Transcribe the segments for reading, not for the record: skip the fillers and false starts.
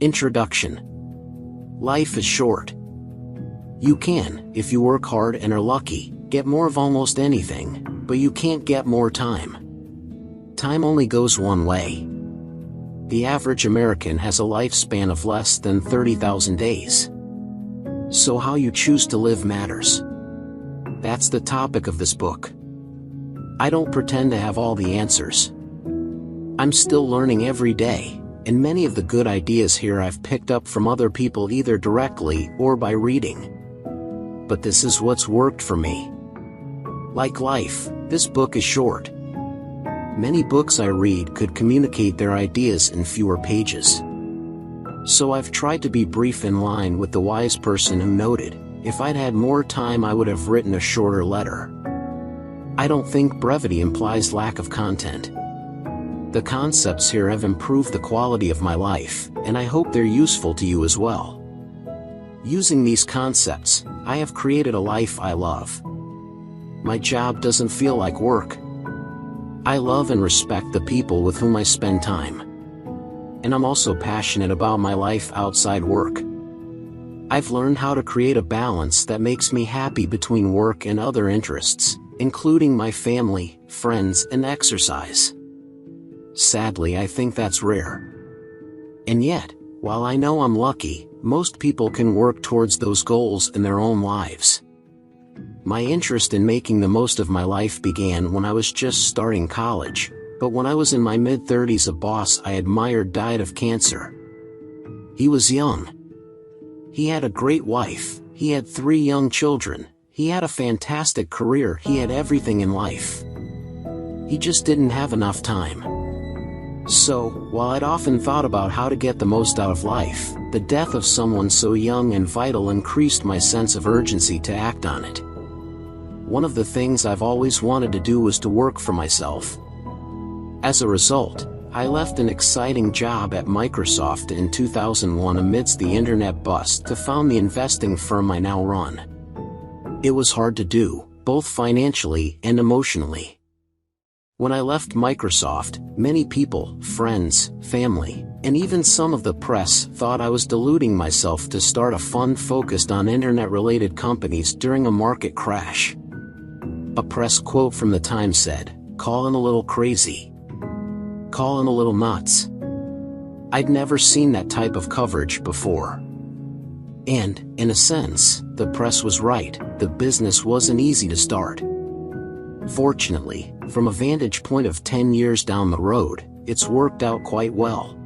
Introduction. Life is short. You can, if you work hard and are lucky, get more of almost anything, but you can't get more time. Time only goes one way. The average American has a lifespan of less than 30,000 days. So how you choose to live matters. That's the topic of this book. I don't pretend to have all the answers. I'm still learning every day, and many of the good ideas here I've picked up from other people either directly or by reading. But this is what's worked for me. Like life, this book is short. Many books I read could communicate their ideas in fewer pages. So I've tried to be brief, in line with the wise person who noted, if I'd had more time I would have written a shorter letter. I don't think brevity implies lack of content. The concepts here have improved the quality of my life, and I hope they're useful to you as well. Using these concepts, I have created a life I love. My job doesn't feel like work. I love and respect the people with whom I spend time. And I'm also passionate about my life outside work. I've learned how to create a balance that makes me happy between work and other interests, including my family, friends, and exercise. Sadly, I think that's rare. And yet, while I know I'm lucky, most people can work towards those goals in their own lives. My interest in making the most of my life began when I was just starting college, but when I was in my mid-30s, a boss I admired died of cancer. He was young. He had a great wife, he had 3 young children, he had a fantastic career, he had everything in life. He just didn't have enough time. So, while I'd often thought about how to get the most out of life, the death of someone so young and vital increased my sense of urgency to act on it. One of the things I've always wanted to do was to work for myself. As a result, I left an exciting job at Microsoft in 2001 amidst the internet bust to found the investing firm I now run. It was hard to do, both financially and emotionally. When I left Microsoft, many people, friends, family, and even some of the press thought I was deluding myself to start a fund focused on internet-related companies during a market crash. A press quote from the time said, "Callin' a little crazy. Callin' a little nuts." I'd never seen that type of coverage before. And, in a sense, the press was right, the business wasn't easy to start. Fortunately, from a vantage point of 10 years down the road, it's worked out quite well.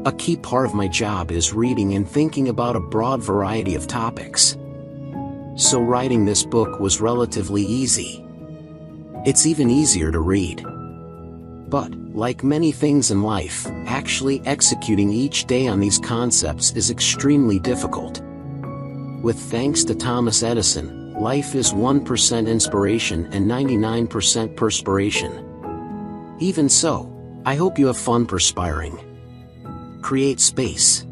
A key part of my job is reading and thinking about a broad variety of topics. So writing this book was relatively easy. It's even easier to read. But, like many things in life, actually executing each day on these concepts is extremely difficult. With thanks to Thomas Edison, life is 1% inspiration and 99% perspiration. Even so, I hope you have fun perspiring. Create space.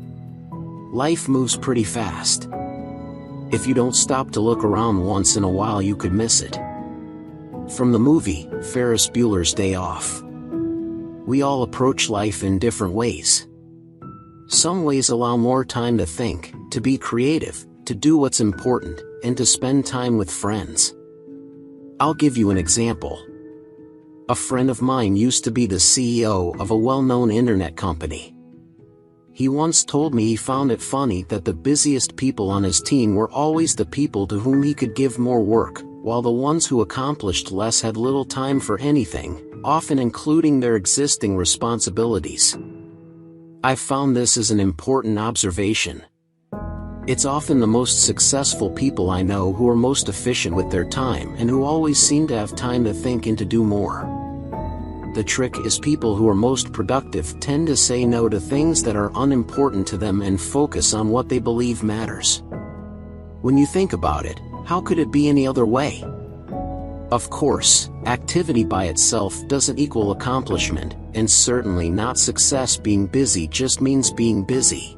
Life moves pretty fast. If you don't stop to look around once in a while, you could miss it. From the movie, Ferris Bueller's Day Off. We all approach life in different ways. Some ways allow more time to think, to be creative, to do what's important, and to spend time with friends. I'll give you an example. A friend of mine used to be the CEO of a well-known internet company. He once told me he found it funny that the busiest people on his team were always the people to whom he could give more work, while the ones who accomplished less had little time for anything, often including their existing responsibilities. I've found this as an important observation. It's often the most successful people I know who are most efficient with their time and who always seem to have time to think and to do more. The trick is people who are most productive tend to say no to things that are unimportant to them and focus on what they believe matters. When you think about it, how could it be any other way? Of course, activity by itself doesn't equal accomplishment, and certainly not success. Being busy just means being busy.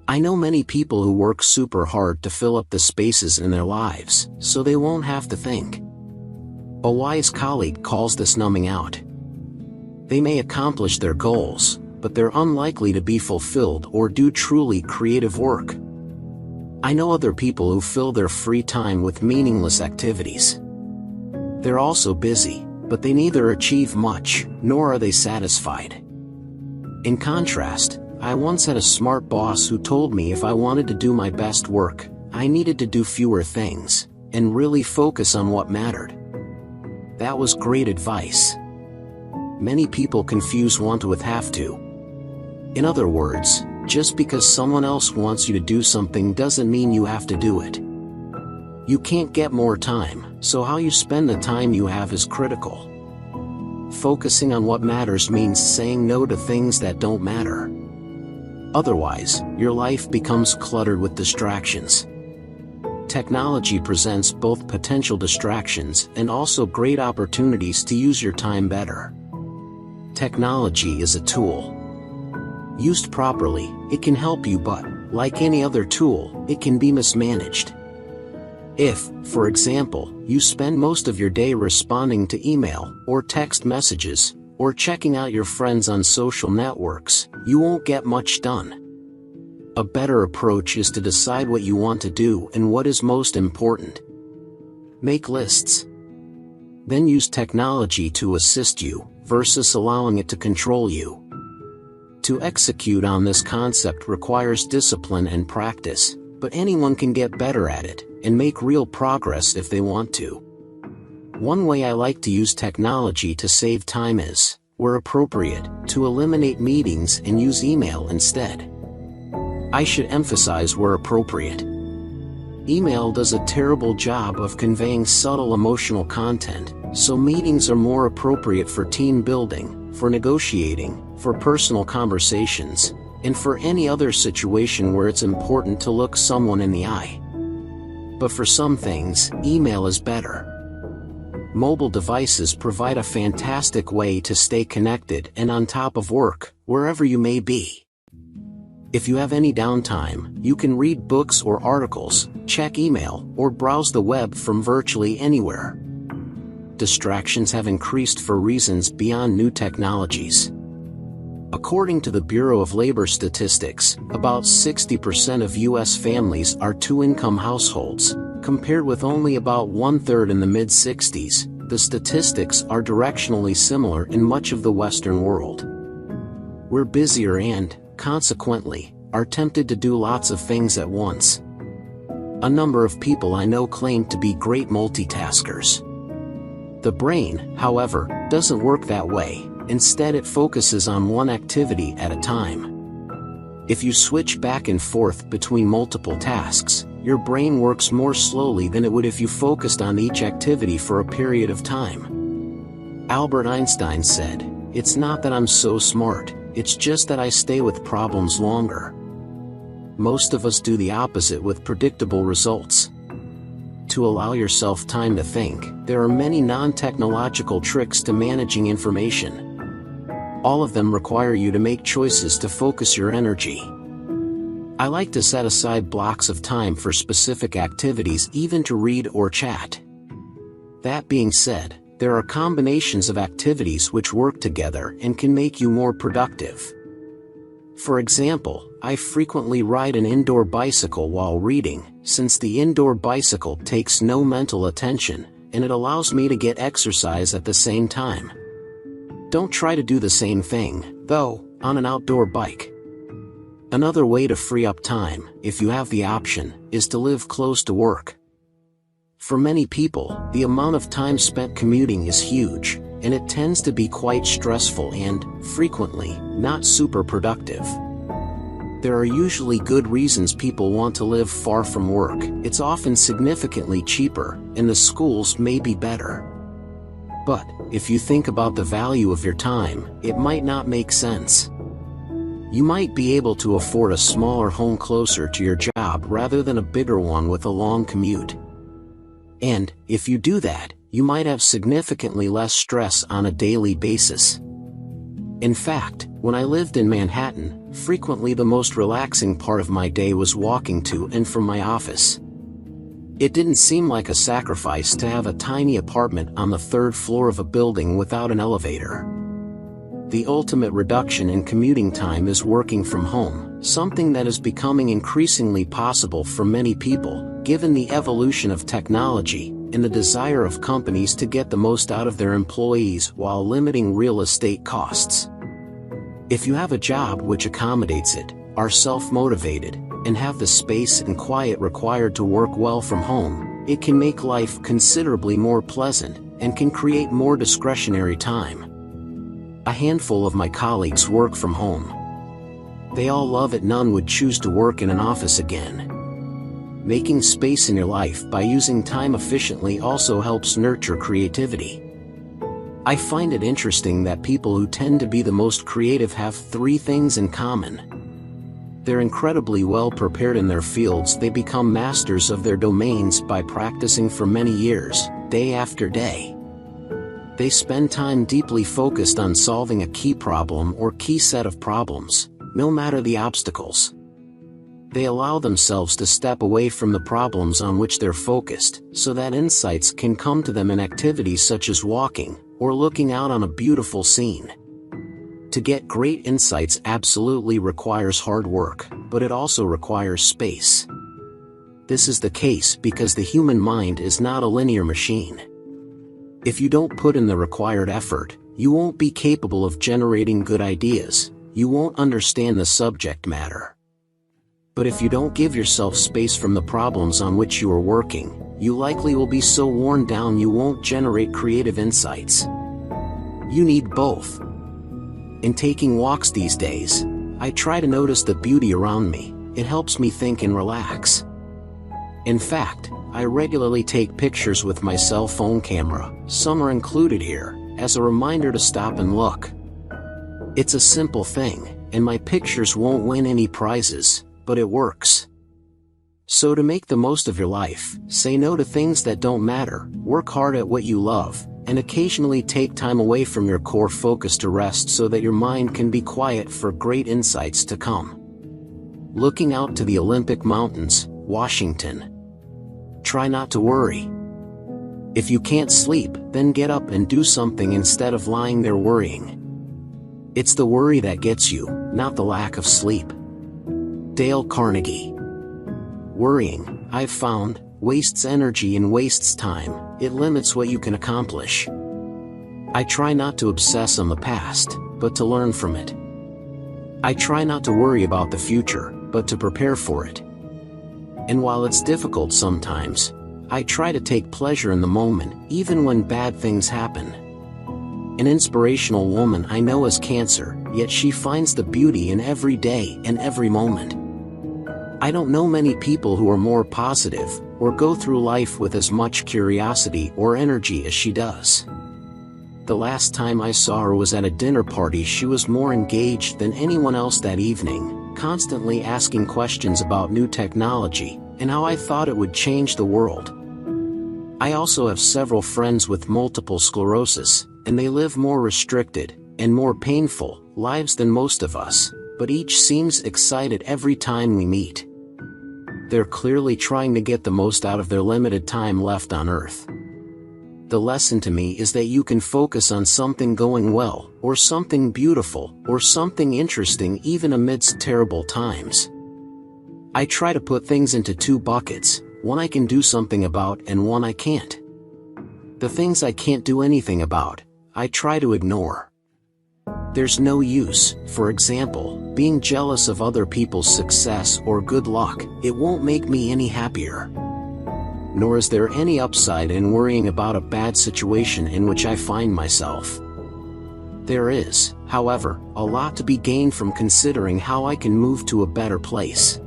I know many people who work super hard to fill up the spaces in their lives, so they won't have to think. A wise colleague calls this numbing out. They may accomplish their goals, but they're unlikely to be fulfilled or do truly creative work. I know other people who fill their free time with meaningless activities. They're also busy, but they neither achieve much, nor are they satisfied. In contrast, I once had a smart boss who told me if I wanted to do my best work, I needed to do fewer things, and really focus on what mattered. That was great advice. Many people confuse want with have to. In other words, just because someone else wants you to do something doesn't mean you have to do it. You can't get more time, so how you spend the time you have is critical. Focusing on what matters means saying no to things that don't matter. Otherwise, your life becomes cluttered with distractions. Technology presents both potential distractions and also great opportunities to use your time better. Technology is a tool. Used properly, it can help you, but, like any other tool, it can be mismanaged. If, for example, you spend most of your day responding to email, or text messages, or checking out your friends on social networks, you won't get much done. A better approach is to decide what you want to do and what is most important. Make lists. Then use technology to assist you, versus allowing it to control you. To execute on this concept requires discipline and practice, but anyone can get better at it, and make real progress if they want to. One way I like to use technology to save time is, where appropriate, to eliminate meetings and use email instead. I should emphasize where appropriate. Email does a terrible job of conveying subtle emotional content, so meetings are more appropriate for team building, for negotiating, for personal conversations, and for any other situation where it's important to look someone in the eye. But for some things, email is better. Mobile devices provide a fantastic way to stay connected and on top of work, wherever you may be. If you have any downtime, you can read books or articles, check email, or browse the web from virtually anywhere. Distractions have increased for reasons beyond new technologies. According to the Bureau of Labor Statistics, about 60% of U.S. families are two-income households, compared with only about one-third in the mid-60s. The statistics are directionally similar in much of the Western world. We're busier and, consequently, are tempted to do lots of things at once. A number of people I know claim to be great multitaskers. The brain, however, doesn't work that way. Instead, it focuses on one activity at a time. If you switch back and forth between multiple tasks, your brain works more slowly than it would if you focused on each activity for a period of time. Albert Einstein said, "It's not that I'm so smart, it's just that I stay with problems longer." Most of us do the opposite with predictable results. To allow yourself time to think, there are many non-technological tricks to managing information. All of them require you to make choices to focus your energy. I like to set aside blocks of time for specific activities, even to read or chat. That being said, there are combinations of activities which work together and can make you more productive. For example, I frequently ride an indoor bicycle while reading, since the indoor bicycle takes no mental attention, and it allows me to get exercise at the same time. Don't try to do the same thing, though, on an outdoor bike. Another way to free up time, if you have the option, is to live close to work. For many people, the amount of time spent commuting is huge, and it tends to be quite stressful and, frequently, not super productive. There are usually good reasons people want to live far from work. It's often significantly cheaper, and the schools may be better. But, if you think about the value of your time, it might not make sense. You might be able to afford a smaller home closer to your job rather than a bigger one with a long commute. And, if you do that, you might have significantly less stress on a daily basis. In fact, when I lived in Manhattan, frequently the most relaxing part of my day was walking to and from my office. It didn't seem like a sacrifice to have a tiny apartment on the third floor of a building without an elevator. The ultimate reduction in commuting time is working from home, something that is becoming increasingly possible for many people, given the evolution of technology and the desire of companies to get the most out of their employees while limiting real estate costs. If you have a job which accommodates it, are self-motivated, and have the space and quiet required to work well from home, it can make life considerably more pleasant and can create more discretionary time. A handful of my colleagues work from home. They all love it. None would choose to work in an office again. Making space in your life by using time efficiently also helps nurture creativity. I find it interesting that people who tend to be the most creative have three things in common. They're incredibly well prepared in their fields. They become masters of their domains by practicing for many years, day after day. They spend time deeply focused on solving a key problem or key set of problems, no matter the obstacles. They allow themselves to step away from the problems on which they're focused, so that insights can come to them in activities such as walking, or looking out on a beautiful scene. To get great insights absolutely requires hard work, but it also requires space. This is the case because the human mind is not a linear machine. If you don't put in the required effort, you won't be capable of generating good ideas, you won't understand the subject matter. But if you don't give yourself space from the problems on which you are working, you likely will be so worn down you won't generate creative insights. You need both. In taking walks these days, I try to notice the beauty around me. It helps me think and relax. In fact, I regularly take pictures with my cell phone camera, some are included here, as a reminder to stop and look. It's a simple thing, and my pictures won't win any prizes, but it works. So to make the most of your life, say no to things that don't matter, work hard at what you love, and occasionally take time away from your core focus to rest so that your mind can be quiet for great insights to come. Looking out to the Olympic Mountains, Washington. Try not to worry. If you can't sleep, then get up and do something instead of lying there worrying. It's the worry that gets you, not the lack of sleep. Dale Carnegie. Worrying, I've found, wastes energy and wastes time. It limits what you can accomplish. I try not to obsess on the past, but to learn from it. I try not to worry about the future, but to prepare for it. And while it's difficult sometimes, I try to take pleasure in the moment, even when bad things happen. An inspirational woman I know has cancer, yet she finds the beauty in every day and every moment. I don't know many people who are more positive, or go through life with as much curiosity or energy as she does. The last time I saw her was at a dinner party. She was more engaged than anyone else that evening, constantly asking questions about new technology, and how I thought it would change the world. I also have several friends with multiple sclerosis, and they live more restricted, and more painful, lives than most of us, but each seems excited every time we meet. They're clearly trying to get the most out of their limited time left on Earth. The lesson to me is that you can focus on something going well, or something beautiful, or something interesting even amidst terrible times. I try to put things into two buckets, one I can do something about and one I can't. The things I can't do anything about, I try to ignore. There's no use, for example, being jealous of other people's success or good luck. It won't make me any happier. Nor is there any upside in worrying about a bad situation in which I find myself. There is, however, a lot to be gained from considering how I can move to a better place.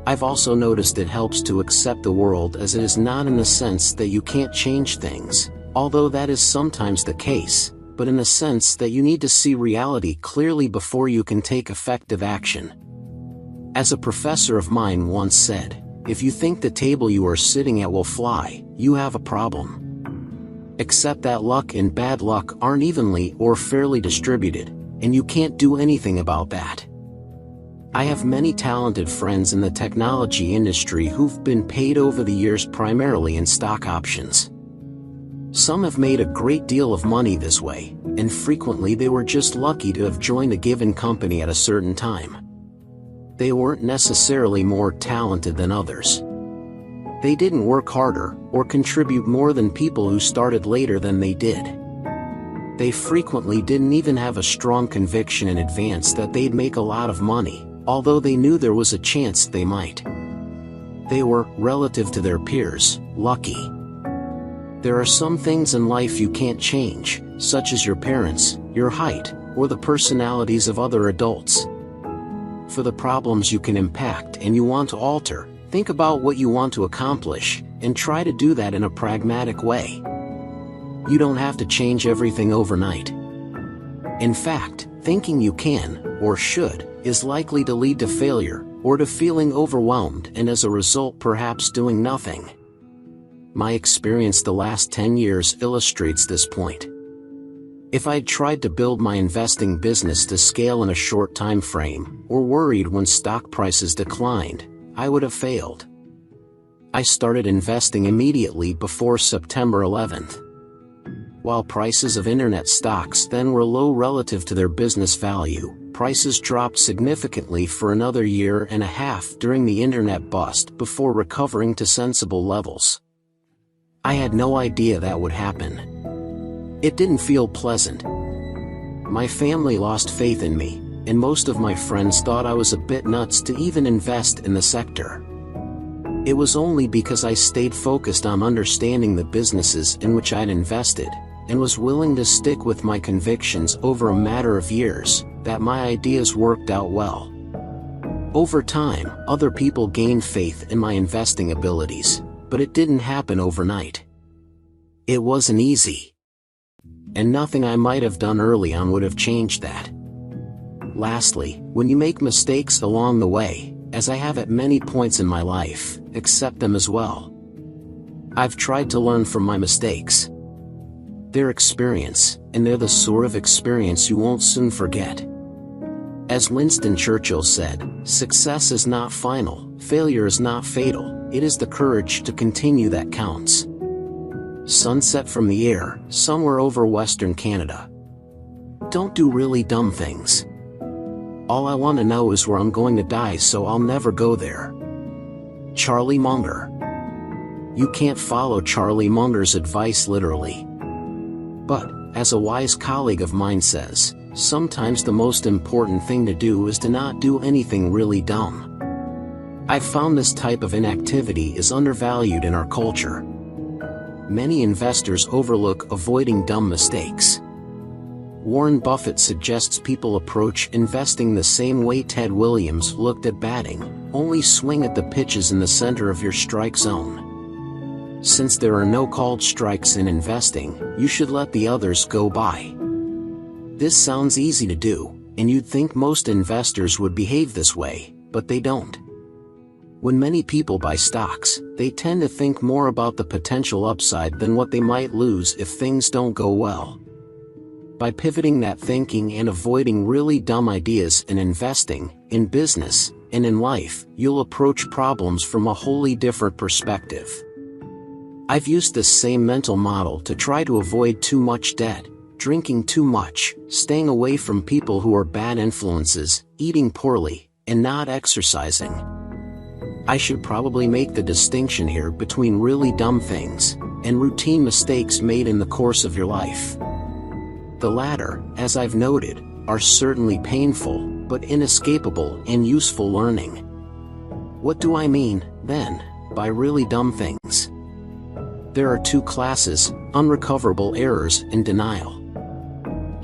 I've also noticed it helps to accept the world as it is, not in the sense that you can't change things, although that is sometimes the case, but in the sense that you need to see reality clearly before you can take effective action. As a professor of mine once said, if you think the table you are sitting at will fly, you have a problem. Accept that luck and bad luck aren't evenly or fairly distributed, and you can't do anything about that. I have many talented friends in the technology industry who've been paid over the years primarily in stock options. Some have made a great deal of money this way, and frequently they were just lucky to have joined a given company at a certain time. They weren't necessarily more talented than others. They didn't work harder or contribute more than people who started later than they did. They frequently didn't even have a strong conviction in advance that they'd make a lot of money, although they knew there was a chance they might. They were, relative to their peers, lucky. There are some things in life you can't change, such as your parents, your height, or the personalities of other adults. For the problems you can impact and you want to alter, think about what you want to accomplish, and try to do that in a pragmatic way. You don't have to change everything overnight. In fact, thinking you can, or should, is likely to lead to failure, or to feeling overwhelmed and as a result perhaps doing nothing. My experience the last 10 years illustrates this point. If I'd tried to build my investing business to scale in a short time frame, or worried when stock prices declined, I would have failed. I started investing immediately before September 11th. While prices of internet stocks then were low relative to their business value, prices dropped significantly for another year and a half during the internet bust before recovering to sensible levels. I had no idea that would happen. It didn't feel pleasant. My family lost faith in me, and most of my friends thought I was a bit nuts to even invest in the sector. It was only because I stayed focused on understanding the businesses in which I'd invested, and was willing to stick with my convictions over a matter of years, that my ideas worked out well. Over time, other people gained faith in my investing abilities, but it didn't happen overnight. It wasn't easy. And nothing I might have done early on would have changed that. Lastly, when you make mistakes along the way, as I have at many points in my life, accept them as well. I've tried to learn from my mistakes. They're experience, and they're the sort of experience you won't soon forget. As Winston Churchill said, success is not final, failure is not fatal, it is the courage to continue that counts. Sunset from the air, somewhere over Western Canada. Don't do really dumb things. All I want to know is where I'm going to die, so I'll never go there. Charlie Munger. You can't follow Charlie Munger's advice literally. But, as a wise colleague of mine says, sometimes the most important thing to do is to not do anything really dumb. I've found this type of inactivity is undervalued in our culture. Many investors overlook avoiding dumb mistakes. Warren Buffett suggests people approach investing the same way Ted Williams looked at batting, only swing at the pitches in the center of your strike zone. Since there are no called strikes in investing, you should let the others go by. This sounds easy to do, and you'd think most investors would behave this way, but they don't. When many people buy stocks, they tend to think more about the potential upside than what they might lose if things don't go well. By pivoting that thinking and avoiding really dumb ideas in investing, in business, and in life, you'll approach problems from a wholly different perspective. I've used this same mental model to try to avoid too much debt, drinking too much, staying away from people who are bad influences, eating poorly, and not exercising. I should probably make the distinction here between really dumb things and routine mistakes made in the course of your life. The latter, as I've noted, are certainly painful, but inescapable and useful learning. What do I mean, then, by really dumb things? There are two classes: unrecoverable errors and denial.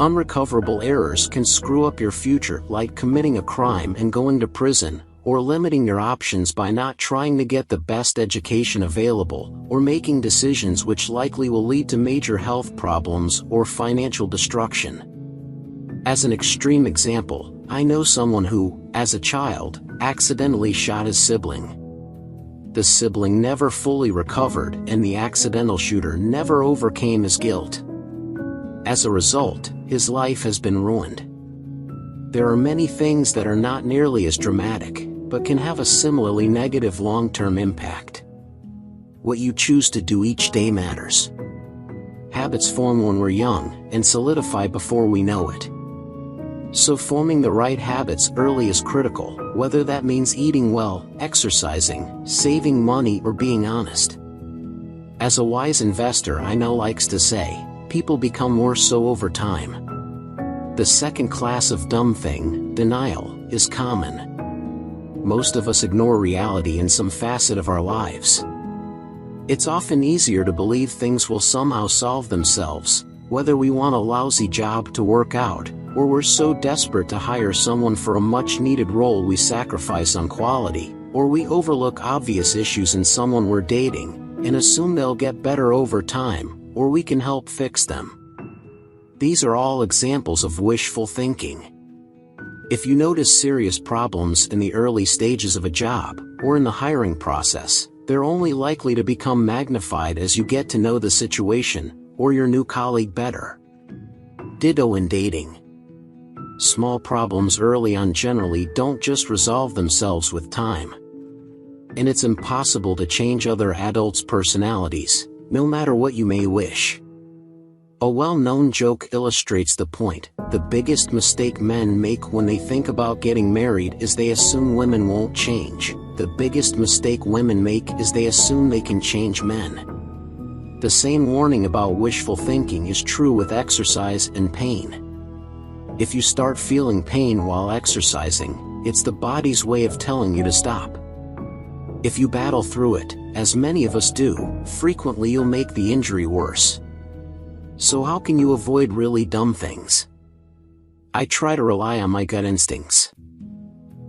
Unrecoverable errors can screw up your future, like committing a crime and going to prison, or limiting your options by not trying to get the best education available, or making decisions which likely will lead to major health problems or financial destruction. As an extreme example, I know someone who, as a child, accidentally shot his sibling. The sibling never fully recovered, and the accidental shooter never overcame his guilt. As a result, his life has been ruined. There are many things that are not nearly as dramatic, but can have a similarly negative long-term impact. What you choose to do each day matters. habits form when we're young and solidify before we know it. So forming the right habits early is critical, whether that means eating well, exercising, saving money, or being honest. As a wise investor I know likes to say, people become more so over time. The second class of dumb thing, denial, is common. Most of us ignore reality in some facet of our lives. It's often easier to believe things will somehow solve themselves, whether we want a lousy job to work out, or we're so desperate to hire someone for a much-needed role we sacrifice on quality, or we overlook obvious issues in someone we're dating, and assume they'll get better over time, or we can help fix them. These are all examples of wishful thinking. If you notice serious problems in the early stages of a job, or in the hiring process, they're only likely to become magnified as you get to know the situation, or your new colleague better. Ditto in dating. Small problems early on generally don't just resolve themselves with time. And it's impossible to change other adults' personalities, no matter what you may wish. A well-known joke illustrates the point. The biggest mistake men make when they think about getting married is they assume women won't change. The biggest mistake women make is they assume they can change men. The same warning about wishful thinking is true with exercise and pain. If you start feeling pain while exercising, it's the body's way of telling you to stop. If you battle through it, as many of us do, frequently you'll make the injury worse. So how can you avoid really dumb things? I try to rely on my gut instincts.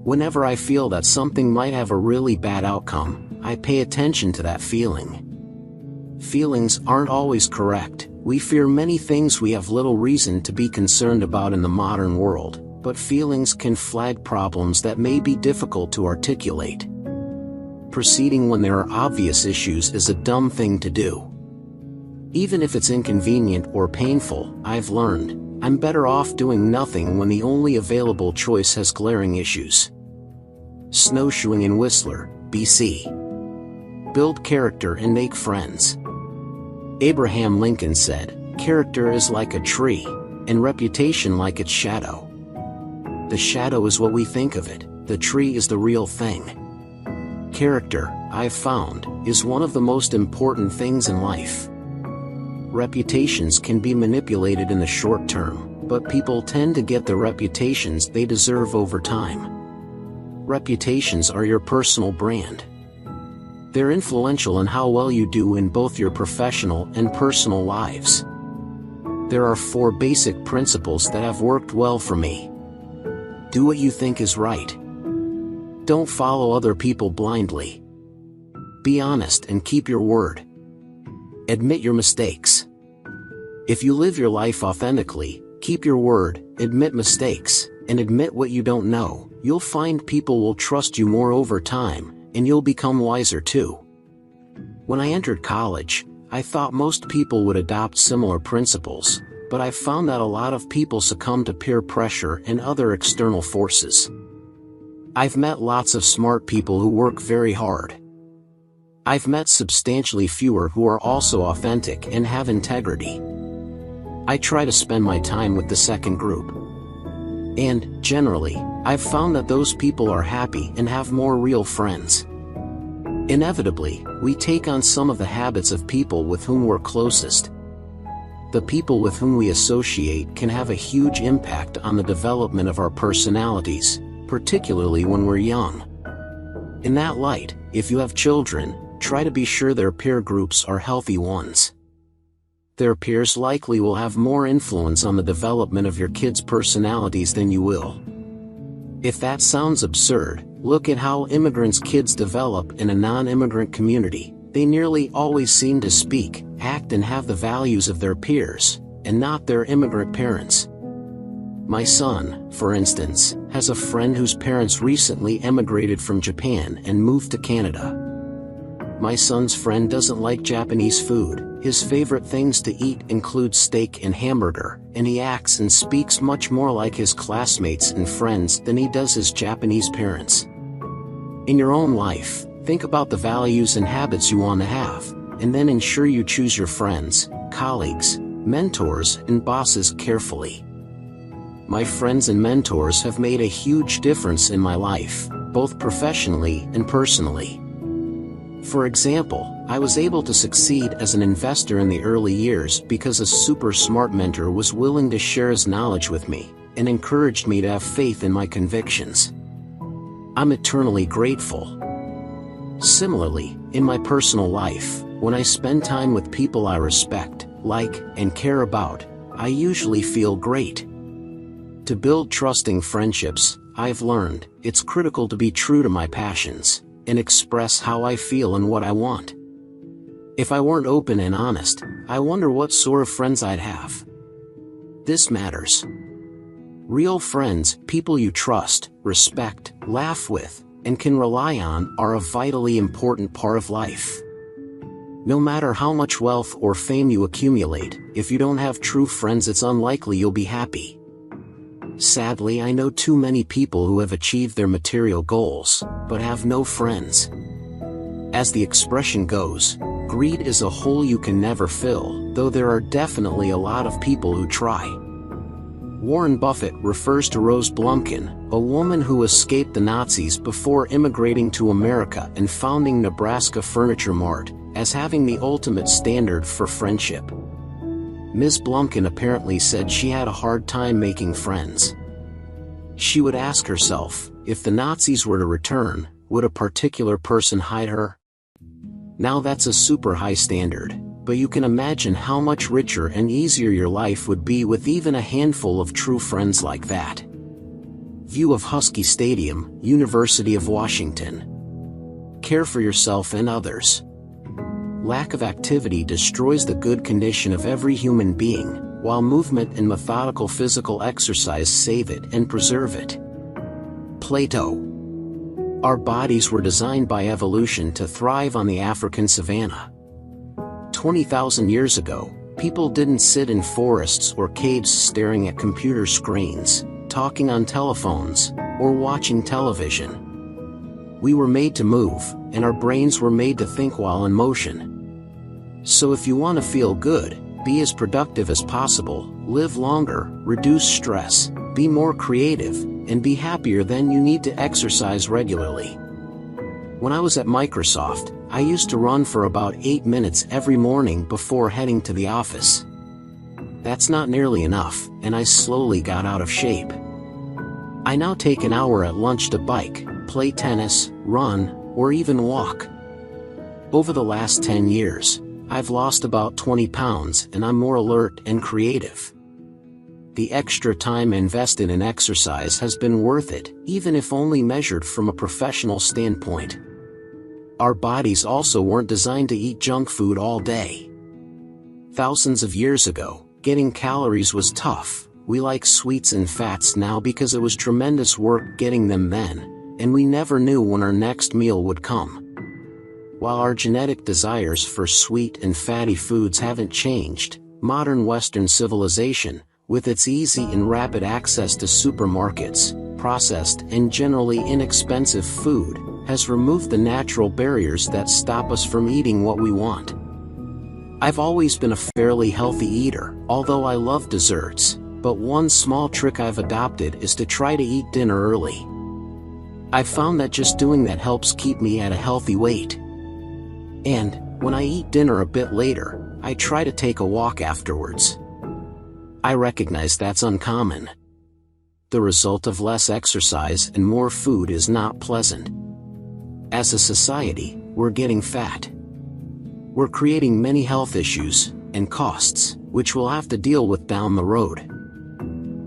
Whenever I feel that something might have a really bad outcome, I pay attention to that feeling. Feelings aren't always correct. We fear many things we have little reason to be concerned about in the modern world, but feelings can flag problems that may be difficult to articulate. Proceeding when there are obvious issues is a dumb thing to do. Even if it's inconvenient or painful, I've learned, I'm better off doing nothing when the only available choice has glaring issues. Snowshoeing in Whistler, BC. Build character and make friends. Abraham Lincoln said, "Character is like a tree, and reputation like its shadow." The shadow is what we think of it, the tree is the real thing. Character, I've found, is one of the most important things in life. Reputations can be manipulated in the short term, but people tend to get the reputations they deserve over time. Reputations are your personal brand. They're influential in how well you do in both your professional and personal lives. There are 4 basic principles that have worked well for me. Do what you think is right. Don't follow other people blindly. Be honest and keep your word. Admit your mistakes. If you live your life authentically, keep your word, admit mistakes, and admit what you don't know, you'll find people will trust you more over time, and you'll become wiser too. When I entered college, I thought most people would adopt similar principles, but I've found that a lot of people succumb to peer pressure and other external forces. I've met lots of smart people who work very hard. I've met substantially fewer who are also authentic and have integrity. I try to spend my time with the second group. And, generally, I've found that those people are happy and have more real friends. Inevitably, we take on some of the habits of people with whom we're closest. The people with whom we associate can have a huge impact on the development of our personalities, particularly when we're young. In that light, if you have children, try to be sure their peer groups are healthy ones. Their peers likely will have more influence on the development of your kids' personalities than you will. If that sounds absurd, look at how immigrants' kids develop in a non-immigrant community. They nearly always seem to speak, act and have the values of their peers, and not their immigrant parents. My son, for instance, has a friend whose parents recently emigrated from Japan and moved to Canada. My son's friend doesn't like Japanese food. His favorite things to eat include steak and hamburger, and he acts and speaks much more like his classmates and friends than he does his Japanese parents. In your own life, think about the values and habits you want to have, and then ensure you choose your friends, colleagues, mentors, and bosses carefully. My friends and mentors have made a huge difference in my life, both professionally and personally. For example, I was able to succeed as an investor in the early years because a super smart mentor was willing to share his knowledge with me and encouraged me to have faith in my convictions. I'm eternally grateful. Similarly, in my personal life, when I spend time with people I respect, like, and care about, I usually feel great. To build trusting friendships, I've learned it's critical to be true to my passions and express how I feel and what I want. If I weren't open and honest, I wonder what sort of friends I'd have. This matters. Real friends, people you trust, respect, laugh with, and can rely on, are a vitally important part of life. No matter how much wealth or fame you accumulate, if you don't have true friends, it's unlikely you'll be happy. Sadly, I know too many people who have achieved their material goals, but have no friends. As the expression goes, greed is a hole you can never fill, though there are definitely a lot of people who try. Warren Buffett refers to Rose Blumkin, a woman who escaped the Nazis before immigrating to America and founding Nebraska Furniture Mart, as having the ultimate standard for friendship. Ms. Blumkin apparently said she had a hard time making friends. She would ask herself, if the Nazis were to return, would a particular person hide her? Now that's a super high standard, but you can imagine how much richer and easier your life would be with even a handful of true friends like that. View of Husky Stadium, University of Washington. Care for yourself and others. Lack of activity destroys the good condition of every human being, while movement and methodical physical exercise save it and preserve it. Plato. Our bodies were designed by evolution to thrive on the African savanna. 20,000 years ago, people didn't sit in forests or caves staring at computer screens, talking on telephones, or watching television. We were made to move, and our brains were made to think while in motion. So if you want to feel good, be as productive as possible, live longer, reduce stress, be more creative, and be happier, then you need to exercise regularly. When I was at Microsoft, I used to run for about 8 minutes every morning before heading to the office. That's not nearly enough, and I slowly got out of shape. I now take an hour at lunch to bike, play tennis, run, or even walk. Over the last 10 years, I've lost about 20 pounds and I'm more alert and creative. The extra time invested in exercise has been worth it, even if only measured from a professional standpoint. Our bodies also weren't designed to eat junk food all day. Thousands of years ago, getting calories was tough. We like sweets and fats now because it was tremendous work getting them then, and we never knew when our next meal would come. While our genetic desires for sweet and fatty foods haven't changed, modern Western civilization, with its easy and rapid access to supermarkets, processed and generally inexpensive food, has removed the natural barriers that stop us from eating what we want. I've always been a fairly healthy eater, although I love desserts, but one small trick I've adopted is to try to eat dinner early. I've found that just doing that helps keep me at a healthy weight. And, when I eat dinner a bit later, I try to take a walk afterwards. I recognize that's uncommon. The result of less exercise and more food is not pleasant. As a society, we're getting fat. We're creating many health issues and costs, which we'll have to deal with down the road.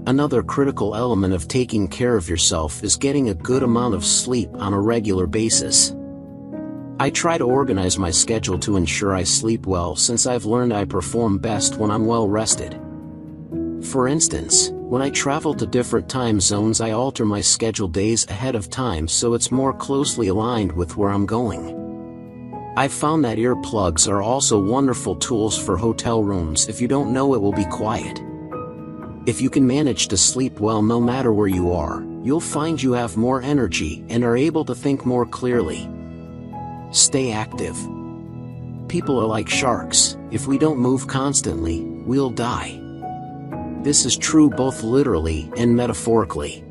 Another critical element of taking care of yourself is getting a good amount of sleep on a regular basis. I try to organize my schedule to ensure I sleep well, since I've learned I perform best when I'm well rested. For instance, when I travel to different time zones, I alter my schedule days ahead of time so it's more closely aligned with where I'm going. I've found that earplugs are also wonderful tools for hotel rooms if you don't know it will be quiet. If you can manage to sleep well no matter where you are, you'll find you have more energy and are able to think more clearly. Stay active. People are like sharks. If we don't move constantly, we'll die. This is true both literally and metaphorically.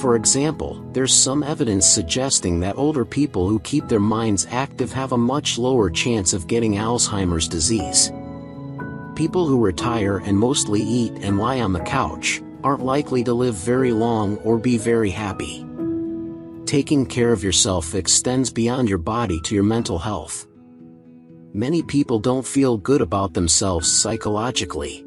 For example, there's some evidence suggesting that older people who keep their minds active have a much lower chance of getting Alzheimer's disease. People who retire and mostly eat and lie on the couch aren't likely to live very long or be very happy. Taking care of yourself extends beyond your body to your mental health. Many people don't feel good about themselves psychologically.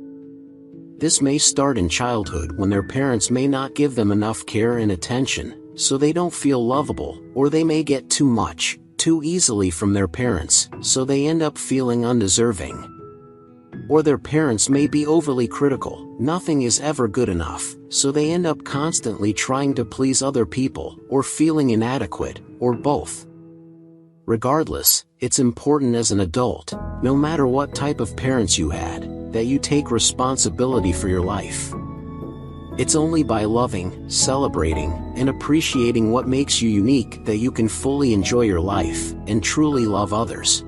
This may start in childhood when their parents may not give them enough care and attention, so they don't feel lovable, or they may get too much, too easily from their parents, so they end up feeling undeserving. Or their parents may be overly critical, nothing is ever good enough, so they end up constantly trying to please other people, or feeling inadequate, or both. Regardless, it's important as an adult, no matter what type of parents you had, that you take responsibility for your life. It's only by loving, celebrating, and appreciating what makes you unique that you can fully enjoy your life and truly love others.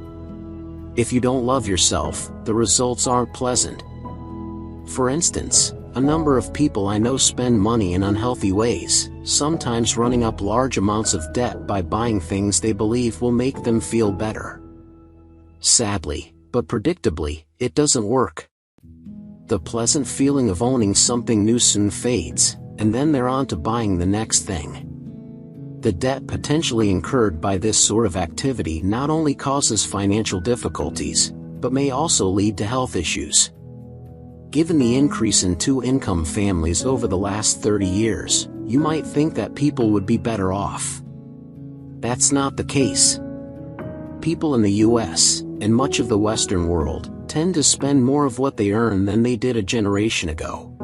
If you don't love yourself, the results aren't pleasant. For instance, a number of people I know spend money in unhealthy ways, sometimes running up large amounts of debt by buying things they believe will make them feel better. Sadly, but predictably, it doesn't work. The pleasant feeling of owning something new soon fades, and then they're on to buying the next thing. The debt potentially incurred by this sort of activity not only causes financial difficulties, but may also lead to health issues. Given the increase in two-income families over the last 30 years, you might think that people would be better off. That's not the case. People in the US, and much of the Western world, tend to spend more of what they earn than they did a generation ago.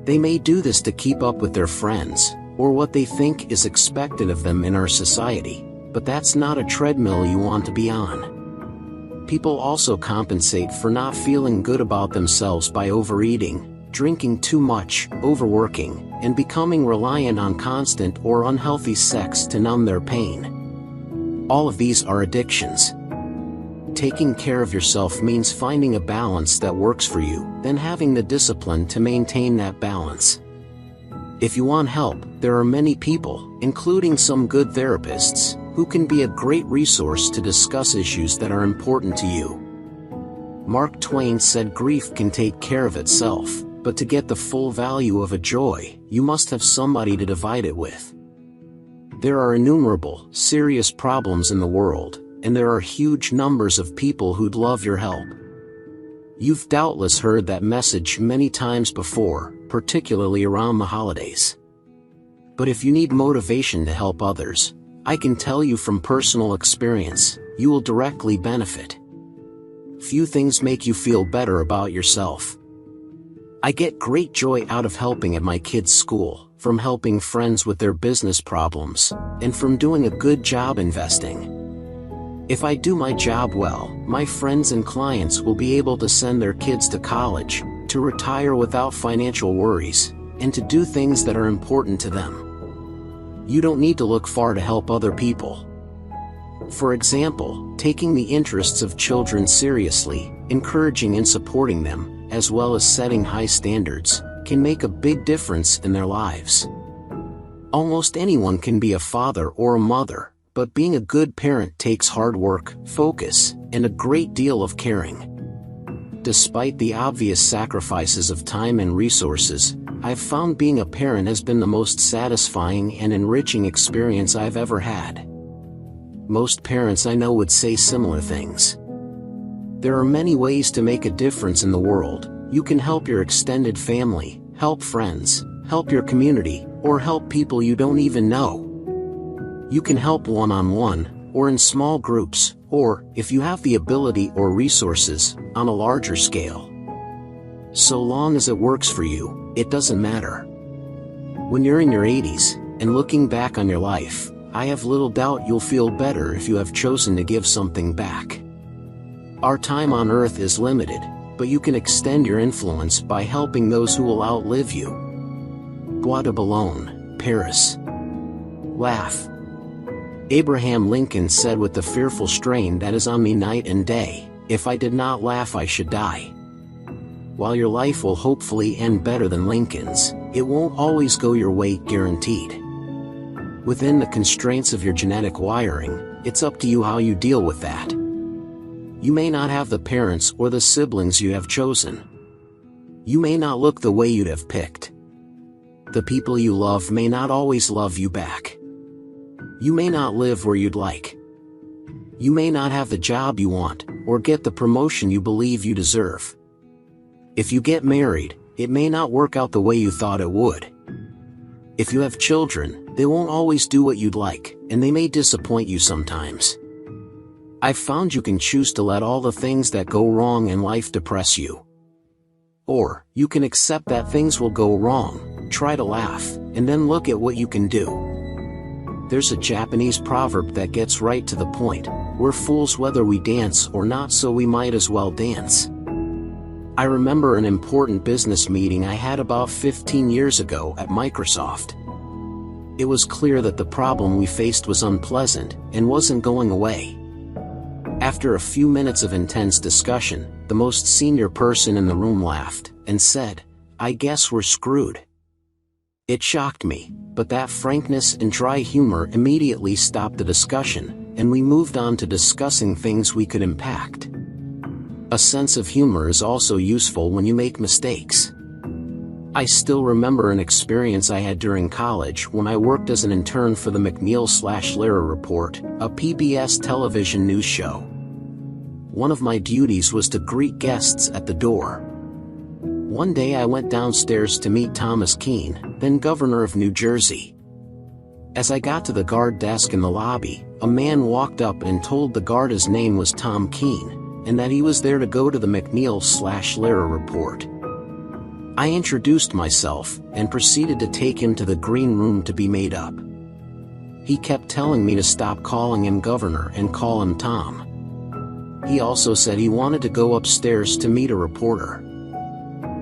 They may do this to keep up with their friends, or what they think is expected of them in our society, but that's not a treadmill you want to be on. People also compensate for not feeling good about themselves by overeating, drinking too much, overworking, and becoming reliant on constant or unhealthy sex to numb their pain. All of these are addictions. Taking care of yourself means finding a balance that works for you, then having the discipline to maintain that balance. If you want help, there are many people, including some good therapists, who can be a great resource to discuss issues that are important to you. Mark Twain said grief can take care of itself, but to get the full value of a joy, you must have somebody to divide it with. There are innumerable, serious problems in the world, and there are huge numbers of people who'd love your help. You've doubtless heard that message many times before, particularly around the holidays. But if you need motivation to help others, I can tell you from personal experience, you will directly benefit. Few things make you feel better about yourself. I get great joy out of helping at my kids' school, from helping friends with their business problems, and from doing a good job investing. If I do my job well, my friends and clients will be able to send their kids to college, to retire without financial worries, and to do things that are important to them. You don't need to look far to help other people. For example, taking the interests of children seriously, encouraging and supporting them, as well as setting high standards, can make a big difference in their lives. Almost anyone can be a father or a mother, but being a good parent takes hard work, focus, and a great deal of caring. Despite the obvious sacrifices of time and resources, I've found being a parent has been the most satisfying and enriching experience I've ever had. Most parents I know would say similar things. There are many ways to make a difference in the world. You can help your extended family, help friends, help your community, or help people you don't even know. You can help one-on-one, or in small groups, or, if you have the ability or resources, on a larger scale. So long as it works for you, it doesn't matter. When you're in your 80s, and looking back on your life, I have little doubt you'll feel better if you have chosen to give something back. Our time on Earth is limited, but you can extend your influence by helping those who will outlive you. Bois de Boulogne, Paris. Laugh. Abraham Lincoln said with the fearful strain that is on me night and day, "If I did not laugh I should die." while your life will hopefully end better than Lincoln's, it won't always go your way, guaranteed. Within the constraints of your genetic wiring, it's up to you how you deal with that. You may not have the parents or the siblings you have chosen. You may not look the way you'd have picked. The people you love may not always love you back. You may not live where you'd like. You may not have the job you want, or get the promotion you believe you deserve. If you get married, it may not work out the way you thought it would. If you have children, they won't always do what you'd like, and they may disappoint you sometimes. I've found you can choose to let all the things that go wrong in life depress you. Or, you can accept that things will go wrong, try to laugh, and then look at what you can do. There's a Japanese proverb that gets right to the point: we're fools whether we dance or not, so we might as well dance. I remember an important business meeting I had about 15 years ago at Microsoft. It was clear that the problem we faced was unpleasant, and wasn't going away. After a few minutes of intense discussion, the most senior person in the room laughed, and said, "I guess we're screwed." It shocked me, but that frankness and dry humor immediately stopped the discussion, and we moved on to discussing things we could impact. A sense of humor is also useful when you make mistakes. I still remember an experience I had during college when I worked as an intern for the McNeil/Lehrer Report, a PBS television news show. One of my duties was to greet guests at the door. One day I went downstairs to meet Thomas Keene, then governor of New Jersey. As I got to the guard desk in the lobby, a man walked up and told the guard his name was Tom Keene, and that he was there to go to the McNeil/Lehrer Report. I introduced myself, and proceeded to take him to the green room to be made up. He kept telling me to stop calling him governor and call him Tom. He also said he wanted to go upstairs to meet a reporter.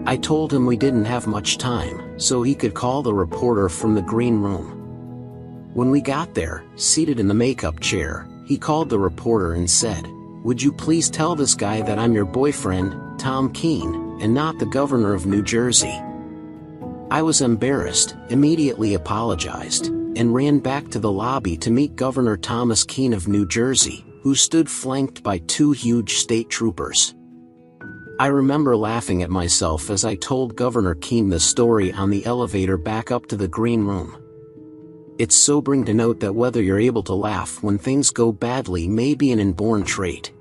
I told him we didn't have much time, so he could call the reporter from the green room. When we got there, seated in the makeup chair, he called the reporter and said, "Would you please tell this guy that I'm your boyfriend, Tom Keene, and not the governor of New Jersey?" I was embarrassed, immediately apologized, and ran back to the lobby to meet Governor Thomas Keene of New Jersey, who stood flanked by 2 huge state troopers. I remember laughing at myself as I told Governor Keene the story on the elevator back up to the green room. It's sobering to note that whether you're able to laugh when things go badly may be an inborn trait.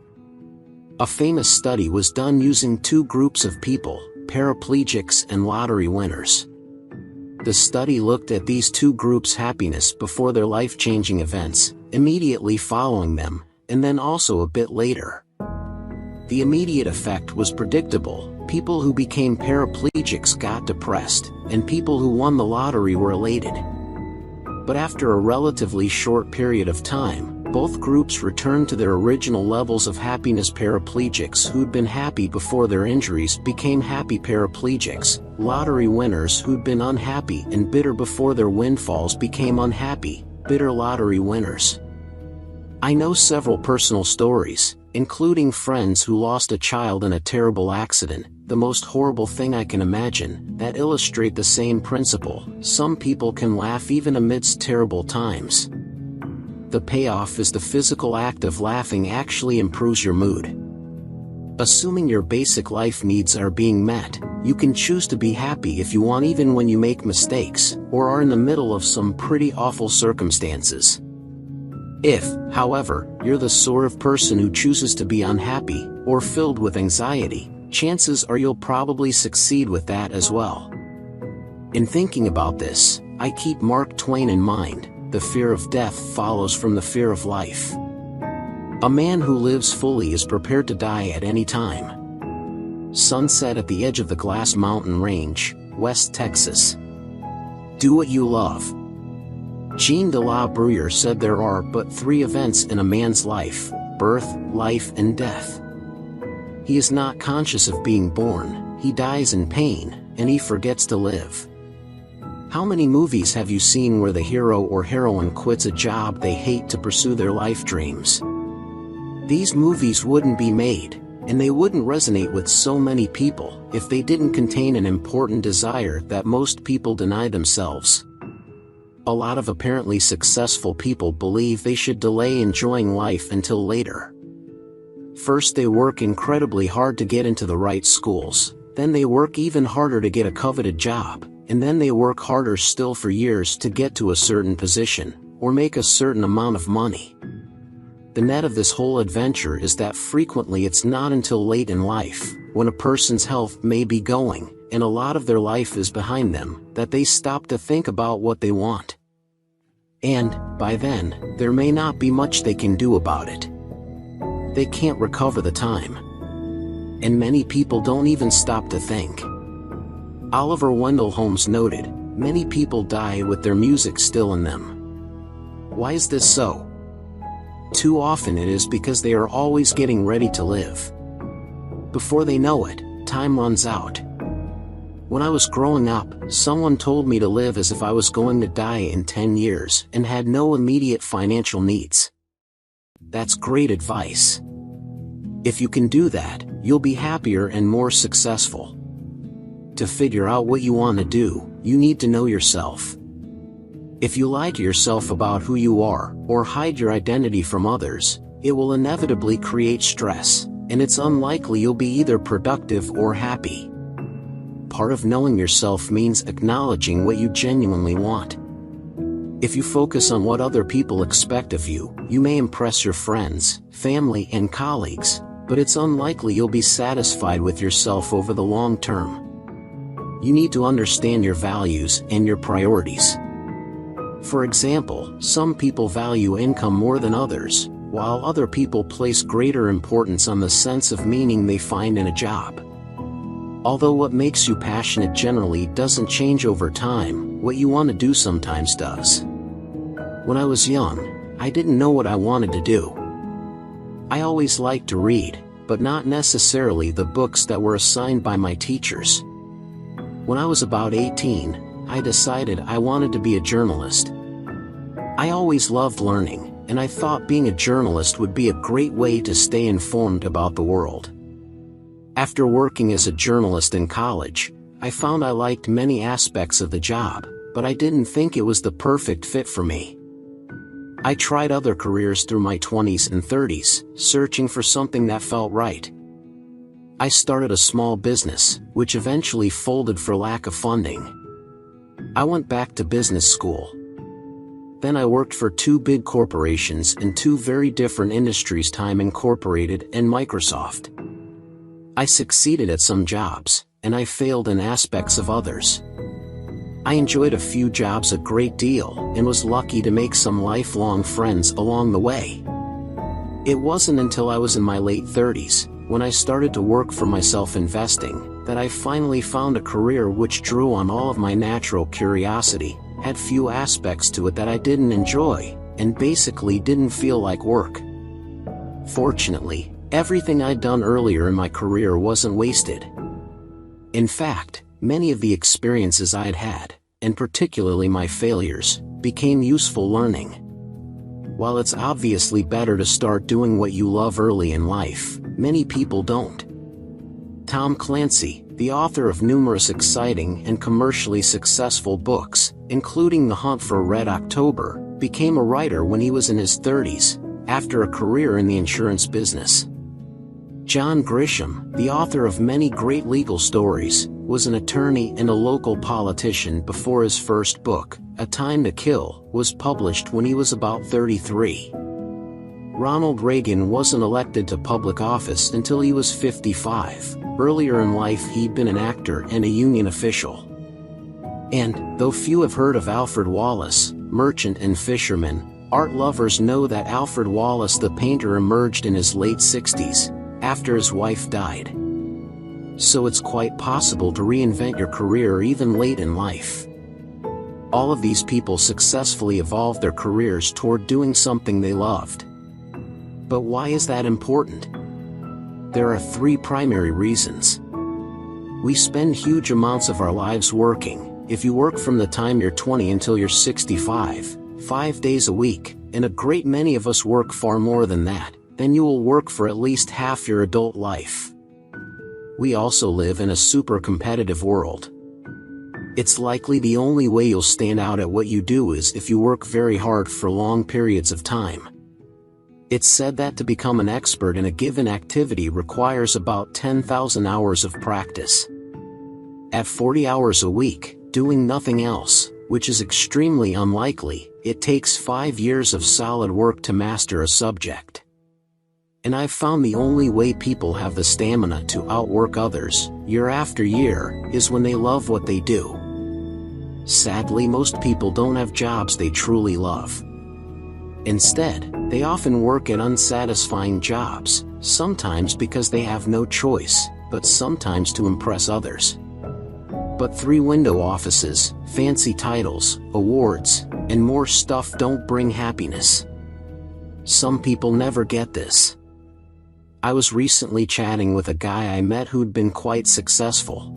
A famous study was done using 2 groups of people, paraplegics and lottery winners. The study looked at these 2 groups' happiness before their life-changing events, immediately following them, and then also a bit later. The immediate effect was predictable: people who became paraplegics got depressed, and people who won the lottery were elated. But after a relatively short period of time, both groups returned to their original levels of happiness. Paraplegics who'd been happy before their injuries became happy paraplegics. Lottery winners who'd been unhappy and bitter before their windfalls became unhappy, bitter lottery winners. I know several personal stories, including friends who lost a child in a terrible accident, the most horrible thing I can imagine, that illustrate the same principle. Some people can laugh even amidst terrible times. The payoff is the physical act of laughing actually improves your mood. Assuming your basic life needs are being met, you can choose to be happy if you want, even when you make mistakes, or are in the middle of some pretty awful circumstances. If, however, you're the sort of person who chooses to be unhappy, or filled with anxiety, chances are you'll probably succeed with that as well. In thinking about this, I keep Mark Twain in mind: the fear of death follows from the fear of life. A man who lives fully is prepared to die at any time. Sunset at the edge of the Glass Mountain Range, West Texas. Do what you love. Jean de la Bruyere said there are but 3 events in a man's life: birth, life, and death. He is not conscious of being born, he dies in pain, and he forgets to live. How many movies have you seen where the hero or heroine quits a job they hate to pursue their life dreams? These movies wouldn't be made, and they wouldn't resonate with so many people if they didn't contain an important desire that most people deny themselves. A lot of apparently successful people believe they should delay enjoying life until later. First they work incredibly hard to get into the right schools, then they work even harder to get a coveted job, and then they work harder still for years to get to a certain position, or make a certain amount of money. The net of this whole adventure is that frequently it's not until late in life, when a person's health may be going, and a lot of their life is behind them, that they stop to think about what they want. And, by then, there may not be much they can do about it. They can't recover the time. And many people don't even stop to think. Oliver Wendell Holmes noted, "Many people die with their music still in them." Why is this so? Too often it is because they are always getting ready to live. Before they know it, time runs out. When I was growing up, someone told me to live as if I was going to die in 10 years and had no immediate financial needs. That's great advice. If you can do that, you'll be happier and more successful. To figure out what you want to do, you need to know yourself. If you lie to yourself about who you are, or hide your identity from others, it will inevitably create stress, and it's unlikely you'll be either productive or happy. Part of knowing yourself means acknowledging what you genuinely want. If you focus on what other people expect of you, you may impress your friends, family, and colleagues, but it's unlikely you'll be satisfied with yourself over the long term. You need to understand your values and your priorities. For example, some people value income more than others, while other people place greater importance on the sense of meaning they find in a job. Although what makes you passionate generally doesn't change over time, what you want to do sometimes does. When I was young, I didn't know what I wanted to do. I always liked to read, but not necessarily the books that were assigned by my teachers. When I was about 18, I decided I wanted to be a journalist. I always loved learning, and I thought being a journalist would be a great way to stay informed about the world. After working as a journalist in college, I found I liked many aspects of the job, but I didn't think it was the perfect fit for me. I tried other careers through my 20s and 30s, searching for something that felt right. I started a small business, which eventually folded for lack of funding. I went back to business school. Then I worked for two big corporations in two very different industries: Time Incorporated and Microsoft. I succeeded at some jobs, and I failed in aspects of others. I enjoyed a few jobs a great deal, and was lucky to make some lifelong friends along the way. It wasn't until I was in my late 30s, when I started to work for myself investing, that I finally found a career which drew on all of my natural curiosity, had few aspects to it that I didn't enjoy, and basically didn't feel like work. Fortunately, everything I'd done earlier in my career wasn't wasted. In fact, many of the experiences I'd had, and particularly my failures, became useful learning. While it's obviously better to start doing what you love early in life, many people don't. Tom Clancy, the author of numerous exciting and commercially successful books, including The Hunt for Red October, became a writer when he was in his 30s, after a career in the insurance business. John Grisham, the author of many great legal stories, was an attorney and a local politician before his first book, A Time to Kill, was published when he was about 33. Ronald Reagan wasn't elected to public office until he was 55. Earlier in life he'd been an actor and a union official. And, though few have heard of Alfred Wallace, merchant and fisherman, art lovers know that Alfred Wallace the painter emerged in his late 60s, after his wife died. So it's quite possible to reinvent your career even late in life. All of these people successfully evolved their careers toward doing something they loved. But why is that important? There are three primary reasons. We spend huge amounts of our lives working. If you work from the time you're 20 until you're 65, 5 days a week, and a great many of us work far more than that, then you will work for at least half your adult life. We also live in a super competitive world. It's likely the only way you'll stand out at what you do is if you work very hard for long periods of time. It's said that to become an expert in a given activity requires about 10,000 hours of practice. At 40 hours a week, doing nothing else, which is extremely unlikely, it takes 5 years of solid work to master a subject. And I've found the only way people have the stamina to outwork others, year after year, is when they love what they do. Sadly, most people don't have jobs they truly love. Instead, they often work at unsatisfying jobs, sometimes because they have no choice, but sometimes to impress others. But 3-window offices, fancy titles, awards, and more stuff don't bring happiness. Some people never get this. I was recently chatting with a guy I met who'd been quite successful.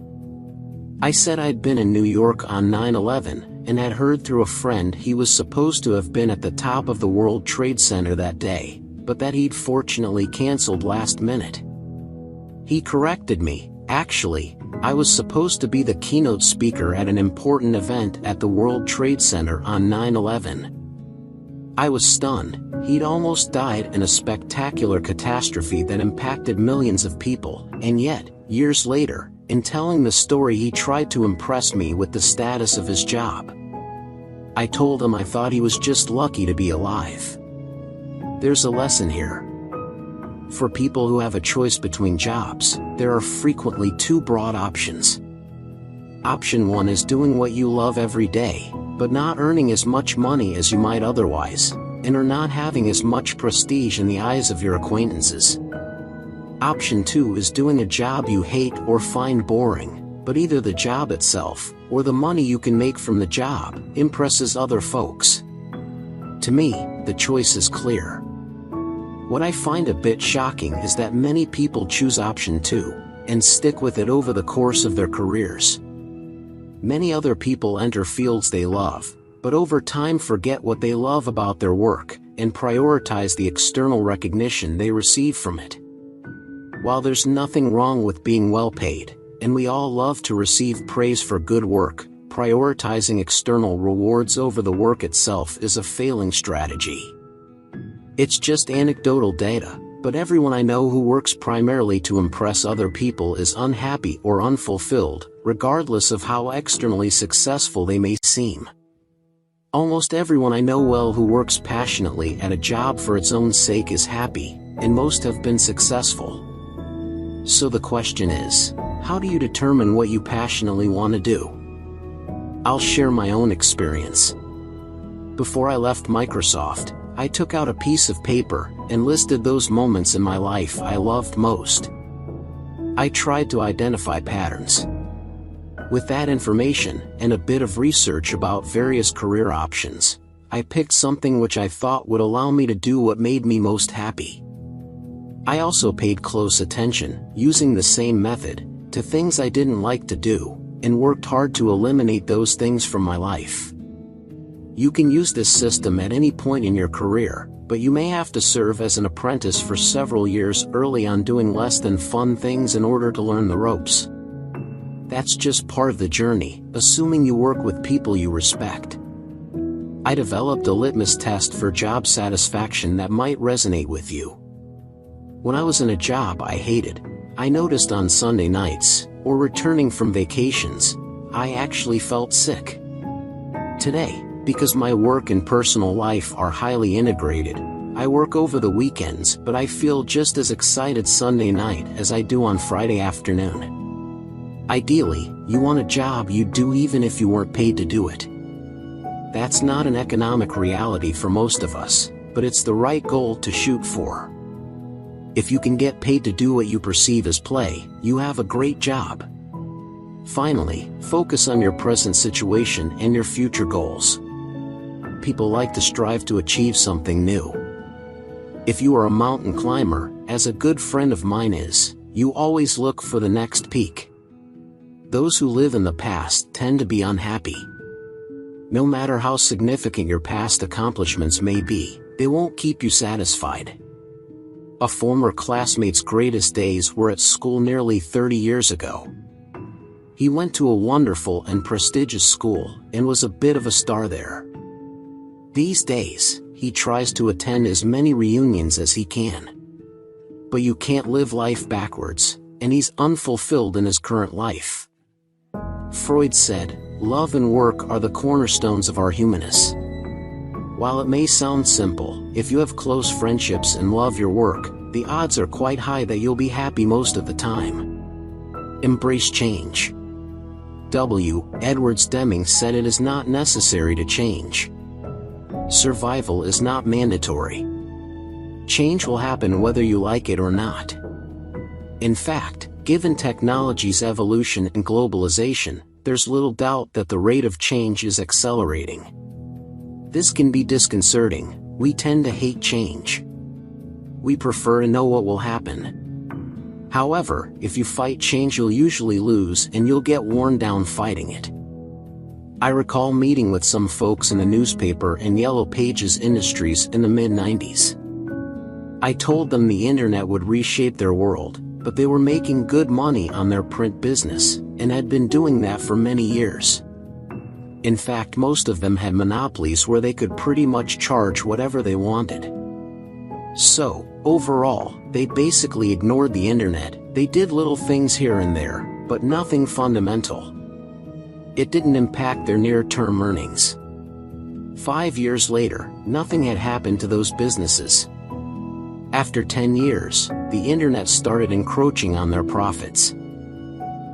I said I'd been in New York on 9/11, and had heard through a friend he was supposed to have been at the top of the World Trade Center that day, but that he'd fortunately canceled last minute. He corrected me. Actually, I was supposed to be the keynote speaker at an important event at the World Trade Center on 9/11. I was stunned. He'd almost died in a spectacular catastrophe that impacted millions of people, and yet, years later, in telling the story, he tried to impress me with the status of his job. I told him I thought he was just lucky to be alive. There's a lesson here. For people who have a choice between jobs, there are frequently 2 broad options. Option 1 is doing what you love every day, but not earning as much money as you might otherwise, and are not having as much prestige in the eyes of your acquaintances. Option 2 is doing a job you hate or find boring, but either the job itself, or the money you can make from the job, impresses other folks. To me, the choice is clear. What I find a bit shocking is that many people choose option 2, and stick with it over the course of their careers. Many other people enter fields they love, but over time forget what they love about their work, and prioritize the external recognition they receive from it. While there's nothing wrong with being well paid, and we all love to receive praise for good work, prioritizing external rewards over the work itself is a failing strategy. It's just anecdotal data, but everyone I know who works primarily to impress other people is unhappy or unfulfilled, regardless of how externally successful they may seem. Almost everyone I know well who works passionately at a job for its own sake is happy, and most have been successful. So the question is, how do you determine what you passionately want to do? I'll share my own experience. Before I left Microsoft, I took out a piece of paper and listed those moments in my life I loved most. I tried to identify patterns. With that information, and a bit of research about various career options, I picked something which I thought would allow me to do what made me most happy. I also paid close attention, using the same method, to things I didn't like to do, and worked hard to eliminate those things from my life. You can use this system at any point in your career, but you may have to serve as an apprentice for several years early on doing less than fun things in order to learn the ropes. That's just part of the journey, assuming you work with people you respect. I developed a litmus test for job satisfaction that might resonate with you. When I was in a job I hated, I noticed on Sunday nights, or returning from vacations, I actually felt sick. Today, because my work and personal life are highly integrated, I work over the weekends, but I feel just as excited Sunday night as I do on Friday afternoon. Ideally, you want a job you'd do even if you weren't paid to do it. That's not an economic reality for most of us, but it's the right goal to shoot for. If you can get paid to do what you perceive as play, you have a great job. Finally, focus on your present situation and your future goals. People like to strive to achieve something new. If you are a mountain climber, as a good friend of mine is, you always look for the next peak. Those who live in the past tend to be unhappy. No matter how significant your past accomplishments may be, they won't keep you satisfied. A former classmate's greatest days were at school nearly 30 years ago. He went to a wonderful and prestigious school and was a bit of a star there. These days, he tries to attend as many reunions as he can. But you can't live life backwards, and he's unfulfilled in his current life. Freud said, "Love and work are the cornerstones of our humanness." While it may sound simple, if you have close friendships and love your work, the odds are quite high that you'll be happy most of the time. Embrace change. W. Edwards Deming said it is not necessary to change. Survival is not mandatory. Change will happen whether you like it or not. In fact, given technology's evolution and globalization, there's little doubt that the rate of change is accelerating. This can be disconcerting. We tend to hate change. We prefer to know what will happen. However, if you fight change, you'll usually lose and you'll get worn down fighting it. I recall meeting with some folks in the newspaper and Yellow Pages industries in the mid-90s. I told them the internet would reshape their world, but they were making good money on their print business, and had been doing that for many years. In fact, most of them had monopolies where they could pretty much charge whatever they wanted. So, overall, they basically ignored the internet. They did little things here and there, but nothing fundamental. It didn't impact their near-term earnings. 5 years later, nothing had happened to those businesses. After 10 years, the internet started encroaching on their profits.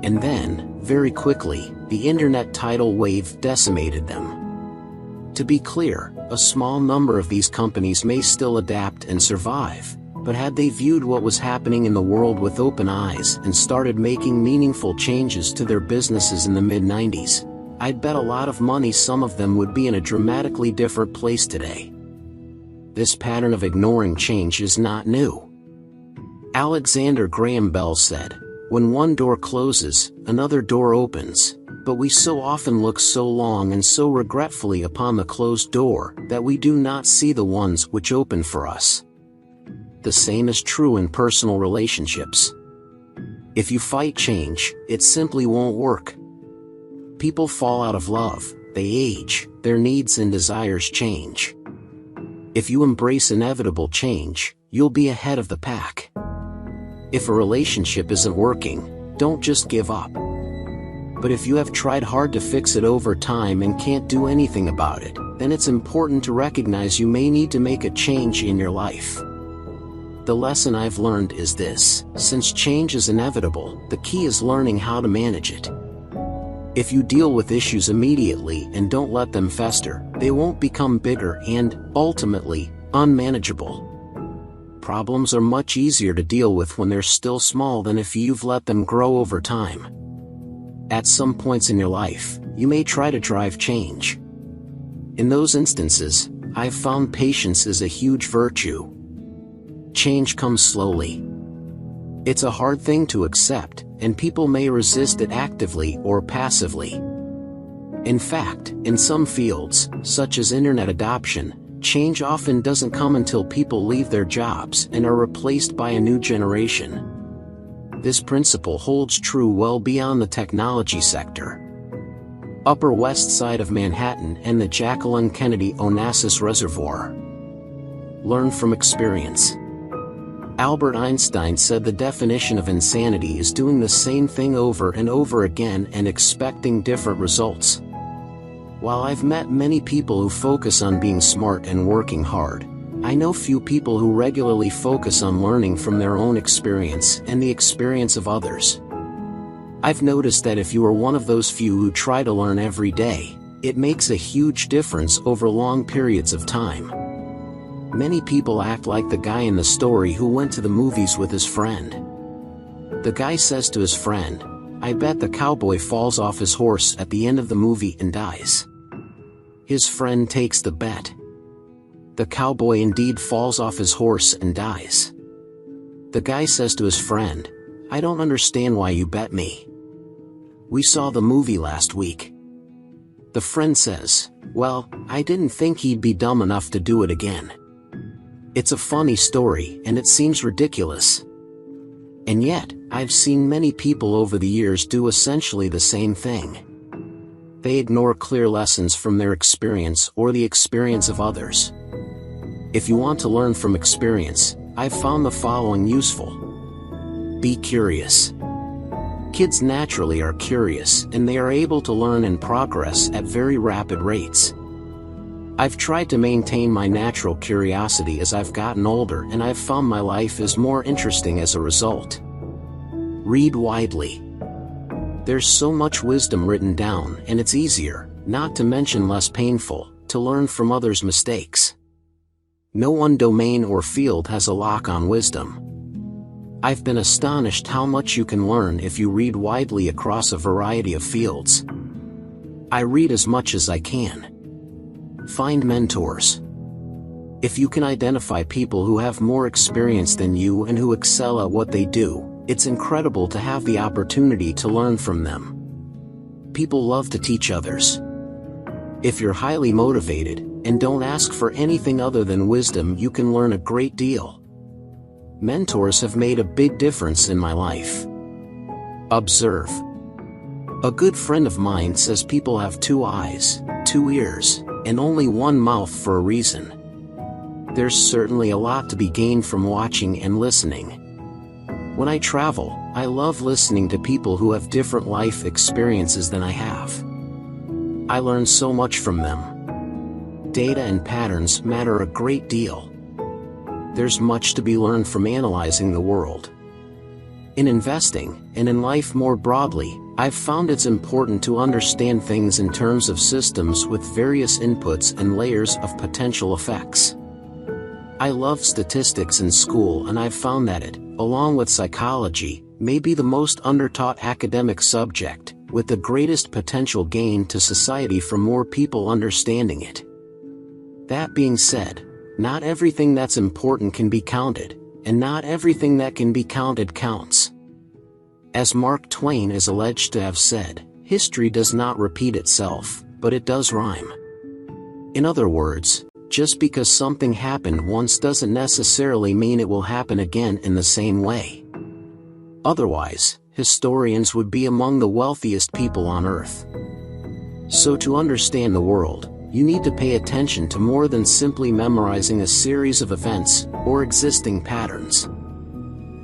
And then, very quickly, the internet tidal wave decimated them. To be clear, a small number of these companies may still adapt and survive, but had they viewed what was happening in the world with open eyes and started making meaningful changes to their businesses in the mid-90s, I'd bet a lot of money some of them would be in a dramatically different place today. This pattern of ignoring change is not new. Alexander Graham Bell said, "When one door closes, another door opens, but we so often look so long and so regretfully upon the closed door that we do not see the ones which open for us." The same is true in personal relationships. If you fight change, it simply won't work. People fall out of love, they age, their needs and desires change. If you embrace inevitable change, you'll be ahead of the pack. If a relationship isn't working, don't just give up. But if you have tried hard to fix it over time and can't do anything about it, then it's important to recognize you may need to make a change in your life. The lesson I've learned is this: since change is inevitable, the key is learning how to manage it. If you deal with issues immediately and don't let them fester, they won't become bigger and, ultimately, unmanageable. Problems are much easier to deal with when they're still small than if you've let them grow over time. At some points in your life, you may try to drive change. In those instances, I've found patience is a huge virtue. Change comes slowly. It's a hard thing to accept, and people may resist it actively or passively. In fact, in some fields, such as internet adoption, change often doesn't come until people leave their jobs and are replaced by a new generation. This principle holds true well beyond the technology sector. Upper West Side of Manhattan and the Jacqueline Kennedy Onassis Reservoir. Learn from experience. Albert Einstein said the definition of insanity is doing the same thing over and over again and expecting different results. While I've met many people who focus on being smart and working hard, I know few people who regularly focus on learning from their own experience and the experience of others. I've noticed that if you are one of those few who try to learn every day, it makes a huge difference over long periods of time. Many people act like the guy in the story who went to the movies with his friend. The guy says to his friend, "I bet the cowboy falls off his horse at the end of the movie and dies." His friend takes the bet. The cowboy indeed falls off his horse and dies. The guy says to his friend, "I don't understand why you bet me. We saw the movie last week." The friend says, "Well, I didn't think he'd be dumb enough to do it again." It's a funny story and it seems ridiculous. And yet, I've seen many people over the years do essentially the same thing. They ignore clear lessons from their experience or the experience of others. If you want to learn from experience, I've found the following useful. Be curious. Kids naturally are curious and they are able to learn and progress at very rapid rates. I've tried to maintain my natural curiosity as I've gotten older and I've found my life is more interesting as a result. Read widely. There's so much wisdom written down and it's easier, not to mention less painful, to learn from others' mistakes. No one domain or field has a lock on wisdom. I've been astonished how much you can learn if you read widely across a variety of fields. I read as much as I can. Find mentors. If you can identify people who have more experience than you and who excel at what they do, it's incredible to have the opportunity to learn from them. People love to teach others. If you're highly motivated, and don't ask for anything other than wisdom, you can learn a great deal. Mentors have made a big difference in my life. Observe. A good friend of mine says people have 2 eyes, 2 ears, and only 1 mouth for a reason. There's certainly a lot to be gained from watching and listening. When I travel, I love listening to people who have different life experiences than I have. I learn so much from them. Data and patterns matter a great deal. There's much to be learned from analyzing the world. In investing, and in life more broadly, I've found it's important to understand things in terms of systems with various inputs and layers of potential effects. I loved statistics in school and I've found that it, along with psychology, may be the most undertaught academic subject, with the greatest potential gain to society from more people understanding it. That being said, not everything that's important can be counted, and not everything that can be counted counts. As Mark Twain is alleged to have said, history does not repeat itself, but it does rhyme. In other words, just because something happened once doesn't necessarily mean it will happen again in the same way. Otherwise, historians would be among the wealthiest people on earth. So to understand the world, you need to pay attention to more than simply memorizing a series of events or existing patterns.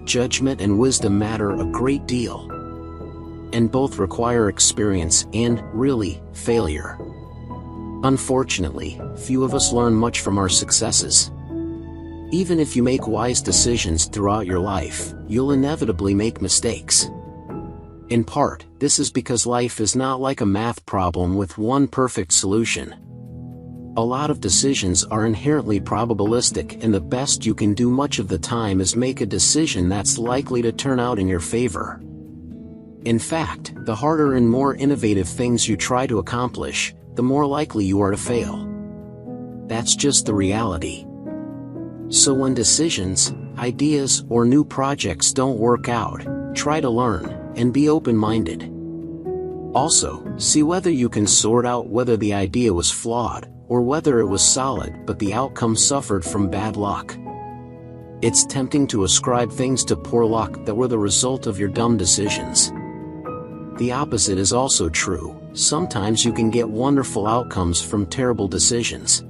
Judgment and wisdom matter a great deal. And both require experience and, really, failure. Unfortunately, few of us learn much from our successes. Even if you make wise decisions throughout your life, you'll inevitably make mistakes. In part, this is because life is not like a math problem with one perfect solution. A lot of decisions are inherently probabilistic, and the best you can do much of the time is make a decision that's likely to turn out in your favor. In fact, the harder and more innovative things you try to accomplish, the more likely you are to fail. That's just the reality. So when decisions, ideas, or new projects don't work out, try to learn, and be open-minded. Also, see whether you can sort out whether the idea was flawed, or whether it was solid but the outcome suffered from bad luck. It's tempting to ascribe things to poor luck that were the result of your dumb decisions. The opposite is also true. Sometimes you can get wonderful outcomes from terrible decisions.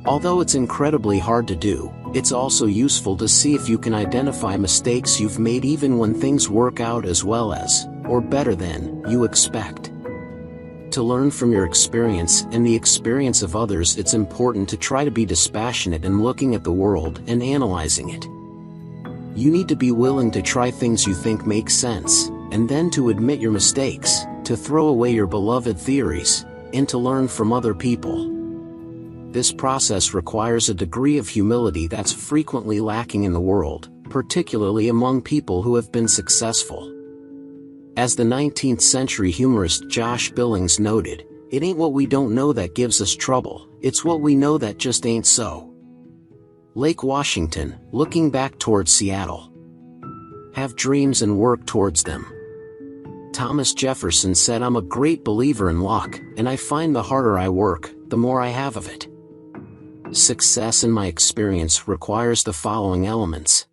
Although it's incredibly hard to do, it's also useful to see if you can identify mistakes you've made even when things work out as well as, or better than, you expect. To learn from your experience and the experience of others, it's important to try to be dispassionate in looking at the world and analyzing it. You need to be willing to try things you think make sense, and then to admit your mistakes, to throw away your beloved theories, and to learn from other people. This process requires a degree of humility that's frequently lacking in the world, particularly among people who have been successful. As the 19th century humorist Josh Billings noted, "It ain't what we don't know that gives us trouble, it's what we know that just ain't so." Lake Washington, looking back towards Seattle. Have dreams and work towards them. Thomas Jefferson said, "I'm a great believer in luck, and I find the harder I work, the more I have of it." Success in my experience requires the following elements.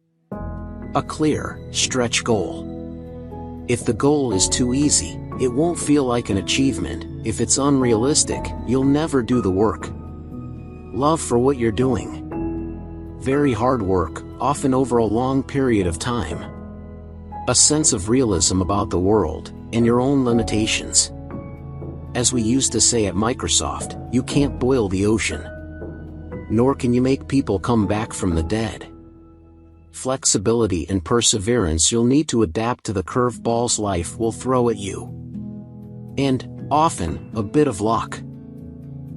A clear, stretch goal. If the goal is too easy, it won't feel like an achievement. If it's unrealistic, you'll never do the work. Love for what you're doing. Very hard work, often over a long period of time. A sense of realism about the world, and your own limitations. As we used to say at Microsoft, you can't boil the ocean. Nor can you make people come back from the dead. Flexibility and perseverance. You'll need to adapt to the curveballs life will throw at you. And, often, a bit of luck.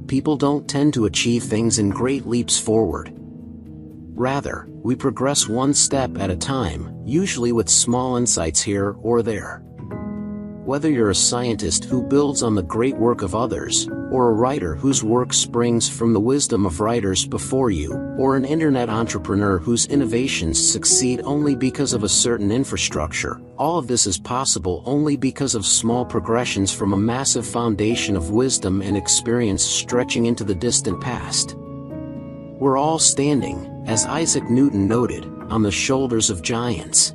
People don't tend to achieve things in great leaps forward. Rather, we progress one step at a time, usually with small insights here or there. Whether you're a scientist who builds on the great work of others, or a writer whose work springs from the wisdom of writers before you, or an internet entrepreneur whose innovations succeed only because of a certain infrastructure, all of this is possible only because of small progressions from a massive foundation of wisdom and experience stretching into the distant past. We're all standing, as Isaac Newton noted, on the shoulders of giants.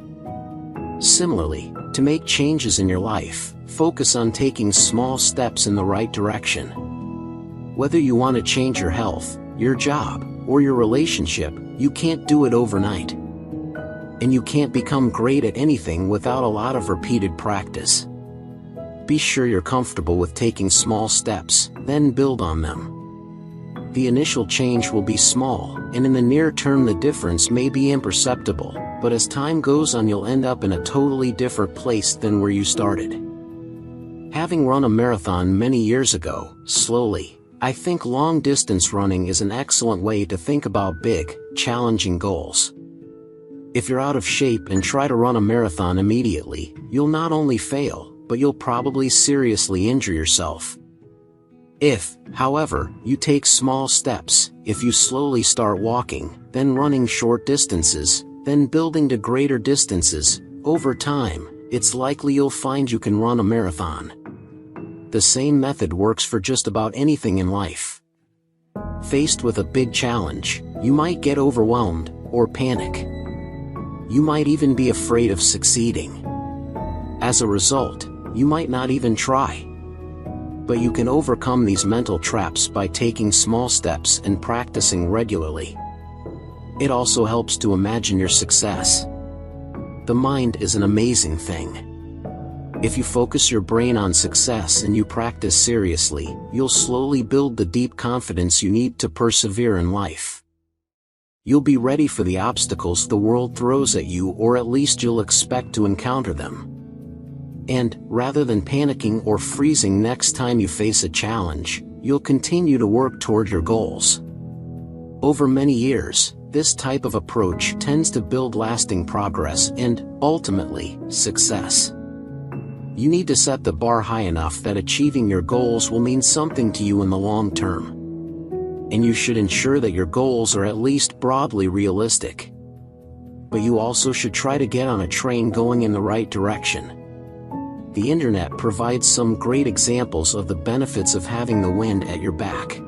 Similarly, to make changes in your life, focus on taking small steps in the right direction. Whether you want to change your health, your job, or your relationship, you can't do it overnight. And you can't become great at anything without a lot of repeated practice. Be sure you're comfortable with taking small steps, then build on them. The initial change will be small, and in the near term the difference may be imperceptible, but as time goes on you'll end up in a totally different place than where you started. Having run a marathon many years ago, slowly, I think long-distance running is an excellent way to think about big, challenging goals. If you're out of shape and try to run a marathon immediately, you'll not only fail, but you'll probably seriously injure yourself. If, however, you take small steps, if you slowly start walking, then running short distances, then building to greater distances, over time, it's likely you'll find you can run a marathon. The same method works for just about anything in life. Faced with a big challenge, you might get overwhelmed, or panic. You might even be afraid of succeeding. As a result, you might not even try. But you can overcome these mental traps by taking small steps and practicing regularly. It also helps to imagine your success. The mind is an amazing thing. If you focus your brain on success and you practice seriously, you'll slowly build the deep confidence you need to persevere in life. You'll be ready for the obstacles the world throws at you, or at least you'll expect to encounter them. And, rather than panicking or freezing next time you face a challenge, you'll continue to work toward your goals. Over many years, this type of approach tends to build lasting progress and, ultimately, success. You need to set the bar high enough that achieving your goals will mean something to you in the long term. And you should ensure that your goals are at least broadly realistic. But you also should try to get on a train going in the right direction. The internet provides some great examples of the benefits of having the wind at your back.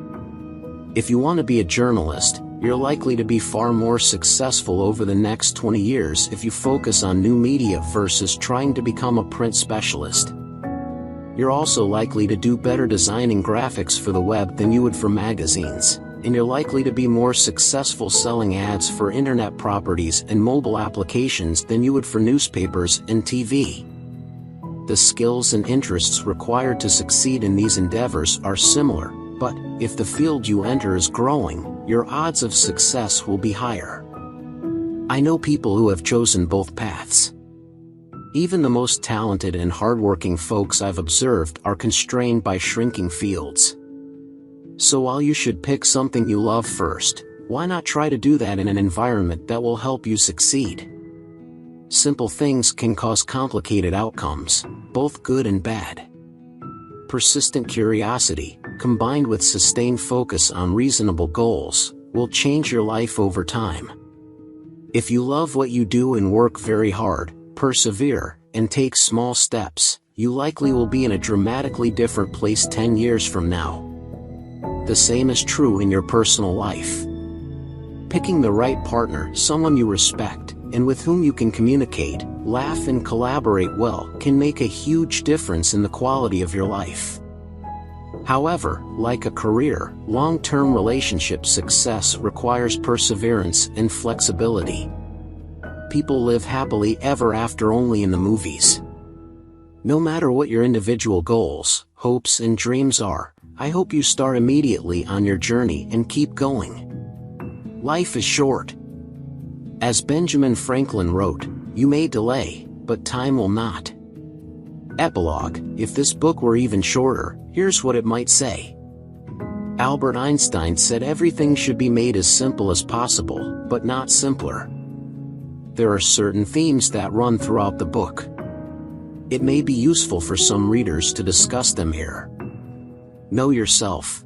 If you want to be a journalist, you're likely to be far more successful over the next 20 years if you focus on new media versus trying to become a print specialist. You're also likely to do better designing graphics for the web than you would for magazines, and you're likely to be more successful selling ads for internet properties and mobile applications than you would for newspapers and TV. The skills and interests required to succeed in these endeavors are similar, but if the field you enter is growing, your odds of success will be higher. I know people who have chosen both paths. Even the most talented and hardworking folks I've observed are constrained by shrinking fields. So while you should pick something you love first, why not try to do that in an environment that will help you succeed? Simple things can cause complicated outcomes, both good and bad. Persistent curiosity, combined with sustained focus on reasonable goals, will change your life over time. If you love what you do and work very hard, persevere, and take small steps, you likely will be in a dramatically different place 10 years from now. The same is true in your personal life. Picking the right partner, someone you respect, and with whom you can communicate, laugh and collaborate well, can make a huge difference in the quality of your life. However, like a career, long-term relationship success requires perseverance and flexibility. People live happily ever after only in the movies. No matter what your individual goals, hopes and dreams are, I hope you start immediately on your journey and keep going. Life is short. As Benjamin Franklin wrote, "You may delay, but time will not." Epilogue: if this book were even shorter, here's what it might say. Albert Einstein said everything should be made as simple as possible, but not simpler. There are certain themes that run throughout the book. It may be useful for some readers to discuss them here. Know yourself.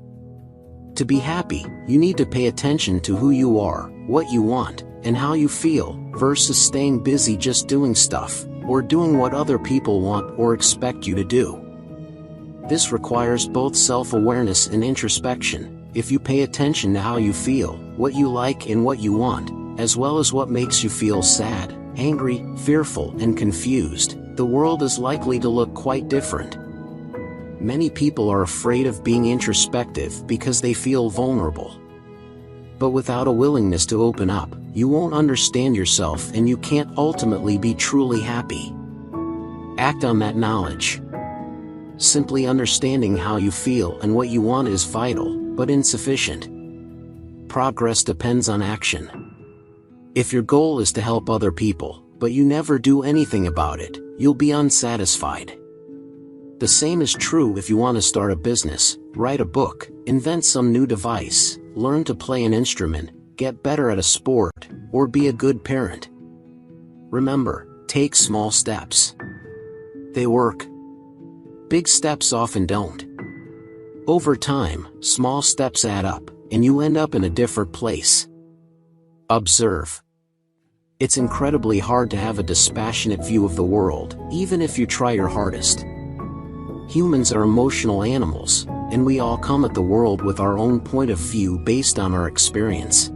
To be happy, you need to pay attention to who you are, what you want, and how you feel, versus staying busy just doing stuff, or doing what other people want or expect you to do. This requires both self-awareness and introspection. If you pay attention to how you feel, what you like and what you want, as well as what makes you feel sad, angry, fearful, and confused, the world is likely to look quite different. Many people are afraid of being introspective because they feel vulnerable. But without a willingness to open up, you won't understand yourself and you can't ultimately be truly happy. Act on that knowledge. Simply understanding how you feel and what you want is vital, but insufficient. Progress depends on action. If your goal is to help other people, but you never do anything about it, you'll be unsatisfied. The same is true if you want to start a business, write a book, invent some new device, learn to play an instrument, get better at a sport, or be a good parent. Remember, take small steps. They work. Big steps often don't. Over time, small steps add up, and you end up in a different place. Observe. It's incredibly hard to have a dispassionate view of the world, even if you try your hardest. Humans are emotional animals, and we all come at the world with our own point of view based on our experience.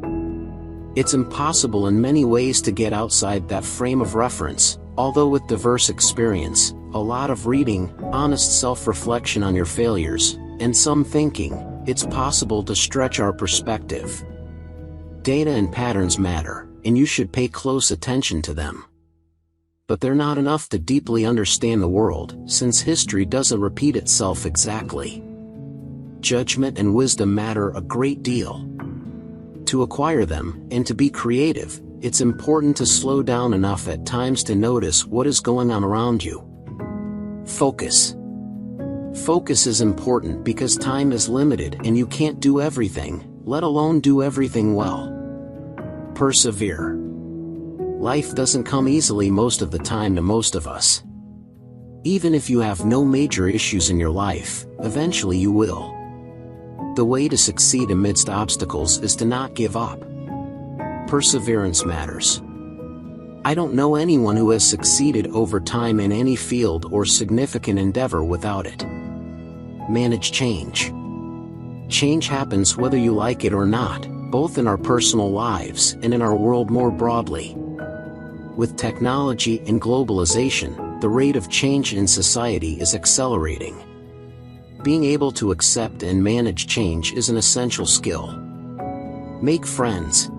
It's impossible in many ways to get outside that frame of reference, although with diverse experience, a lot of reading, honest self-reflection on your failures, and some thinking, it's possible to stretch our perspective. Data and patterns matter, and you should pay close attention to them. But they're not enough to deeply understand the world, since history doesn't repeat itself exactly. Judgment and wisdom matter a great deal. To acquire them, and to be creative, it's important to slow down enough at times to notice what is going on around you. Focus. Focus is important because time is limited and you can't do everything, let alone do everything well. Persevere. Life doesn't come easily most of the time to most of us. Even if you have no major issues in your life, eventually you will. The way to succeed amidst obstacles is to not give up. Perseverance matters. I don't know anyone who has succeeded over time in any field or significant endeavor without it. Manage change. Change happens whether you like it or not, both in our personal lives and in our world more broadly. With technology and globalization, the rate of change in society is accelerating. Being able to accept and manage change is an essential skill. Make friends.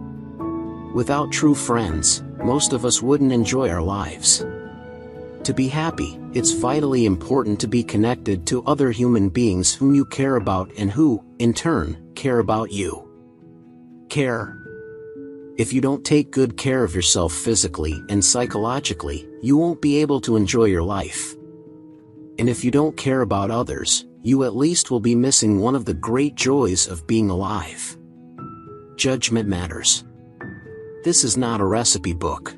Without true friends, most of us wouldn't enjoy our lives. To be happy, it's vitally important to be connected to other human beings whom you care about and who, in turn, care about you. Care. If you don't take good care of yourself physically and psychologically, you won't be able to enjoy your life. And if you don't care about others, you at least will be missing one of the great joys of being alive. Judgment matters. This is not a recipe book.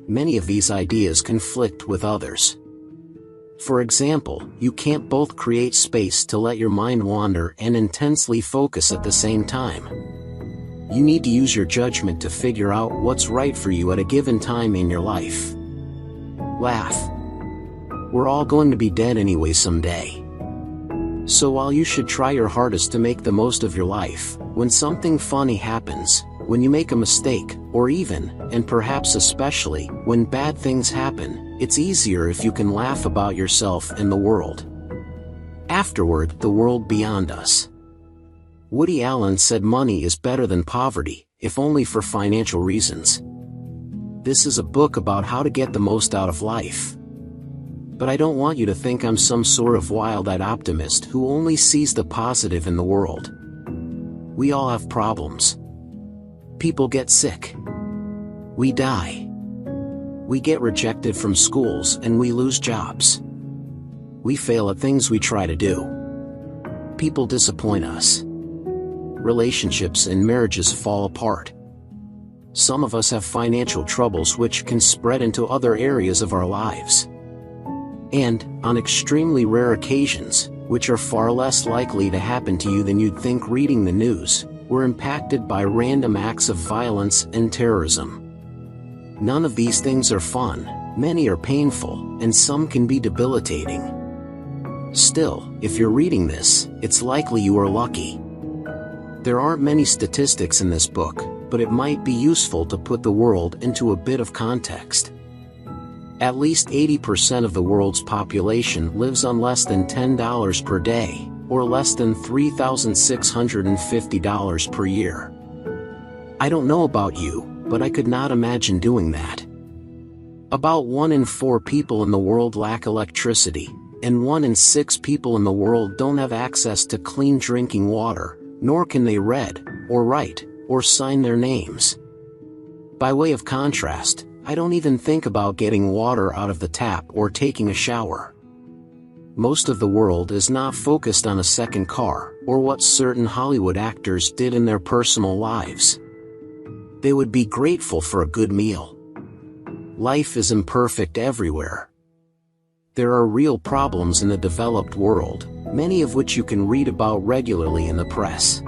Many of these ideas conflict with others. For example, you can't both create space to let your mind wander and intensely focus at the same time. You need to use your judgment to figure out what's right for you at a given time in your life. Laugh. We're all going to be dead anyway someday. So while you should try your hardest to make the most of your life, when something funny happens, when you make a mistake, or even, and perhaps especially, when bad things happen, it's easier if you can laugh about yourself and the world. Afterward, the world beyond us. Woody Allen said money is better than poverty, if only for financial reasons. This is a book about how to get the most out of life. But I don't want you to think I'm some sort of wild-eyed optimist who only sees the positive in the world. We all have problems. People get sick. We die. We get rejected from schools and we lose jobs. We fail at things we try to do. People disappoint us. Relationships and marriages fall apart. Some of us have financial troubles which can spread into other areas of our lives. And, on extremely rare occasions, which are far less likely to happen to you than you'd think reading the news, we're impacted by random acts of violence and terrorism. None of these things are fun, many are painful, and some can be debilitating. Still, if you're reading this, it's likely you are lucky. There aren't many statistics in this book, but it might be useful to put the world into a bit of context. At least 80% of the world's population lives on less than $10 per day, or less than $3,650 per year. I don't know about you, but I could not imagine doing that. About 1 in 4 people in the world lack electricity, and 1 in 6 people in the world don't have access to clean drinking water, nor can they read, or write, or sign their names. By way of contrast, I don't even think about getting water out of the tap or taking a shower. Most of the world is not focused on a second car, or what certain Hollywood actors did in their personal lives. They would be grateful for a good meal. Life is imperfect everywhere. There are real problems in the developed world, many of which you can read about regularly in the press.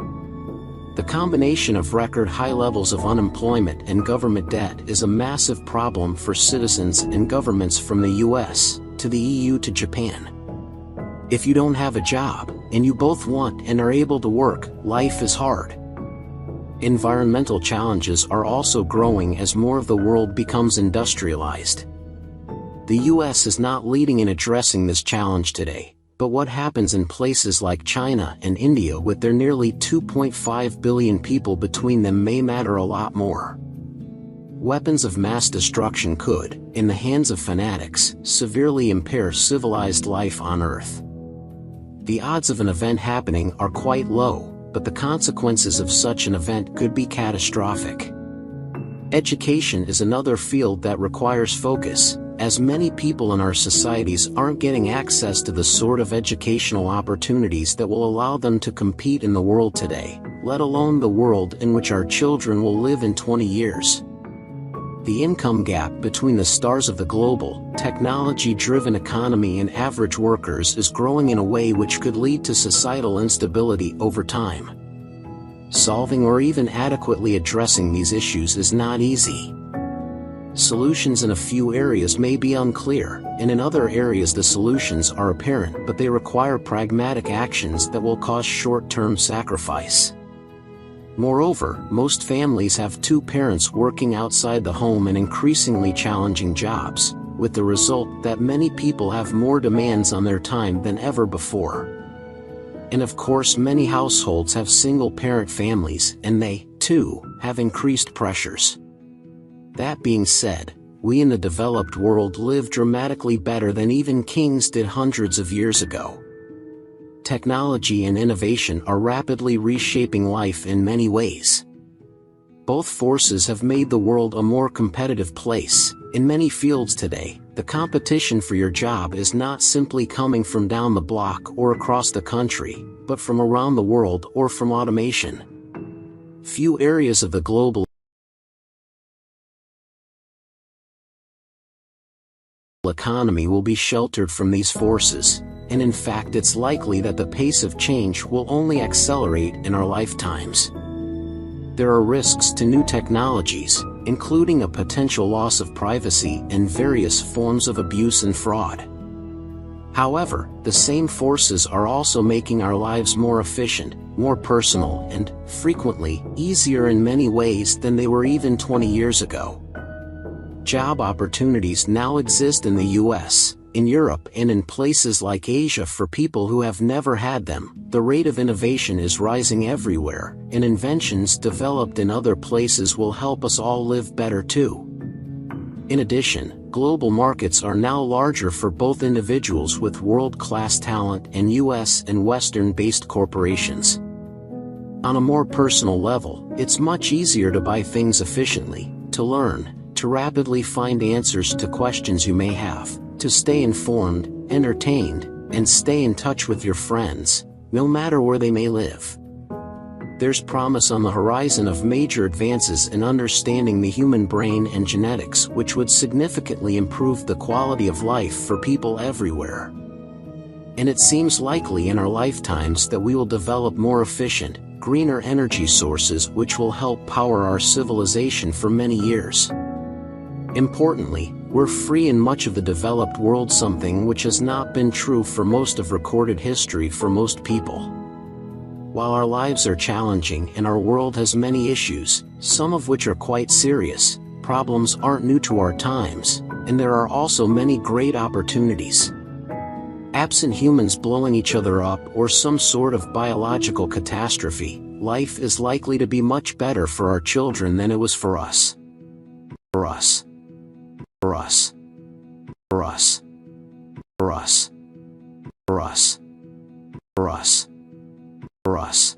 The combination of record high levels of unemployment and government debt is a massive problem for citizens and governments from the US, to the EU to Japan. If you don't have a job, and you both want and are able to work, life is hard. Environmental challenges are also growing as more of the world becomes industrialized. The US is not leading in addressing this challenge today. But what happens in places like China and India with their nearly 2.5 billion people between them may matter a lot more. Weapons of mass destruction could, in the hands of fanatics, severely impair civilized life on Earth. The odds of an event happening are quite low, but the consequences of such an event could be catastrophic. Education is another field that requires focus, as many people in our societies aren't getting access to the sort of educational opportunities that will allow them to compete in the world today, let alone the world in which our children will live in 20 years. The income gap between the stars of the global, technology-driven economy and average workers is growing in a way which could lead to societal instability over time. Solving or even adequately addressing these issues is not easy. Solutions in a few areas may be unclear, and in other areas the solutions are apparent, but they require pragmatic actions that will cause short-term sacrifice. Moreover, most families have 2 parents working outside the home in increasingly challenging jobs, with the result that many people have more demands on their time than ever before. And of course, many households have single-parent families, and they, too, have increased pressures. That being said, we in the developed world live dramatically better than even kings did hundreds of years ago. Technology and innovation are rapidly reshaping life in many ways. Both forces have made the world a more competitive place. In many fields today, the competition for your job is not simply coming from down the block or across the country, but from around the world or from automation. Few areas of the global economy will be sheltered from these forces, and in fact it's likely that the pace of change will only accelerate in our lifetimes. There are risks to new technologies, including a potential loss of privacy and various forms of abuse and fraud. However, the same forces are also making our lives more efficient, more personal, and, frequently, easier in many ways than they were even 20 years ago. Job opportunities now exist in the US, in Europe, and in places like Asia for people who have never had them. The rate of innovation is rising everywhere, and inventions developed in other places will help us all live better too. In addition, global markets are now larger for both individuals with world-class talent and US and Western-based corporations. On a more personal level, it's much easier to buy things efficiently, to learn, to rapidly find answers to questions you may have, to stay informed, entertained, and stay in touch with your friends, no matter where they may live. There's promise on the horizon of major advances in understanding the human brain and genetics which would significantly improve the quality of life for people everywhere. And it seems likely in our lifetimes that we will develop more efficient, greener energy sources which will help power our civilization for many years. Importantly, we're free in much of the developed world, something which has not been true for most of recorded history for most people. While our lives are challenging and our world has many issues, some of which are quite serious, problems aren't new to our times, and there are also many great opportunities. Absent humans blowing each other up or some sort of biological catastrophe, life is likely to be much better for our children than it was for us. For us. For us. For us. For us. For us. For us. For us.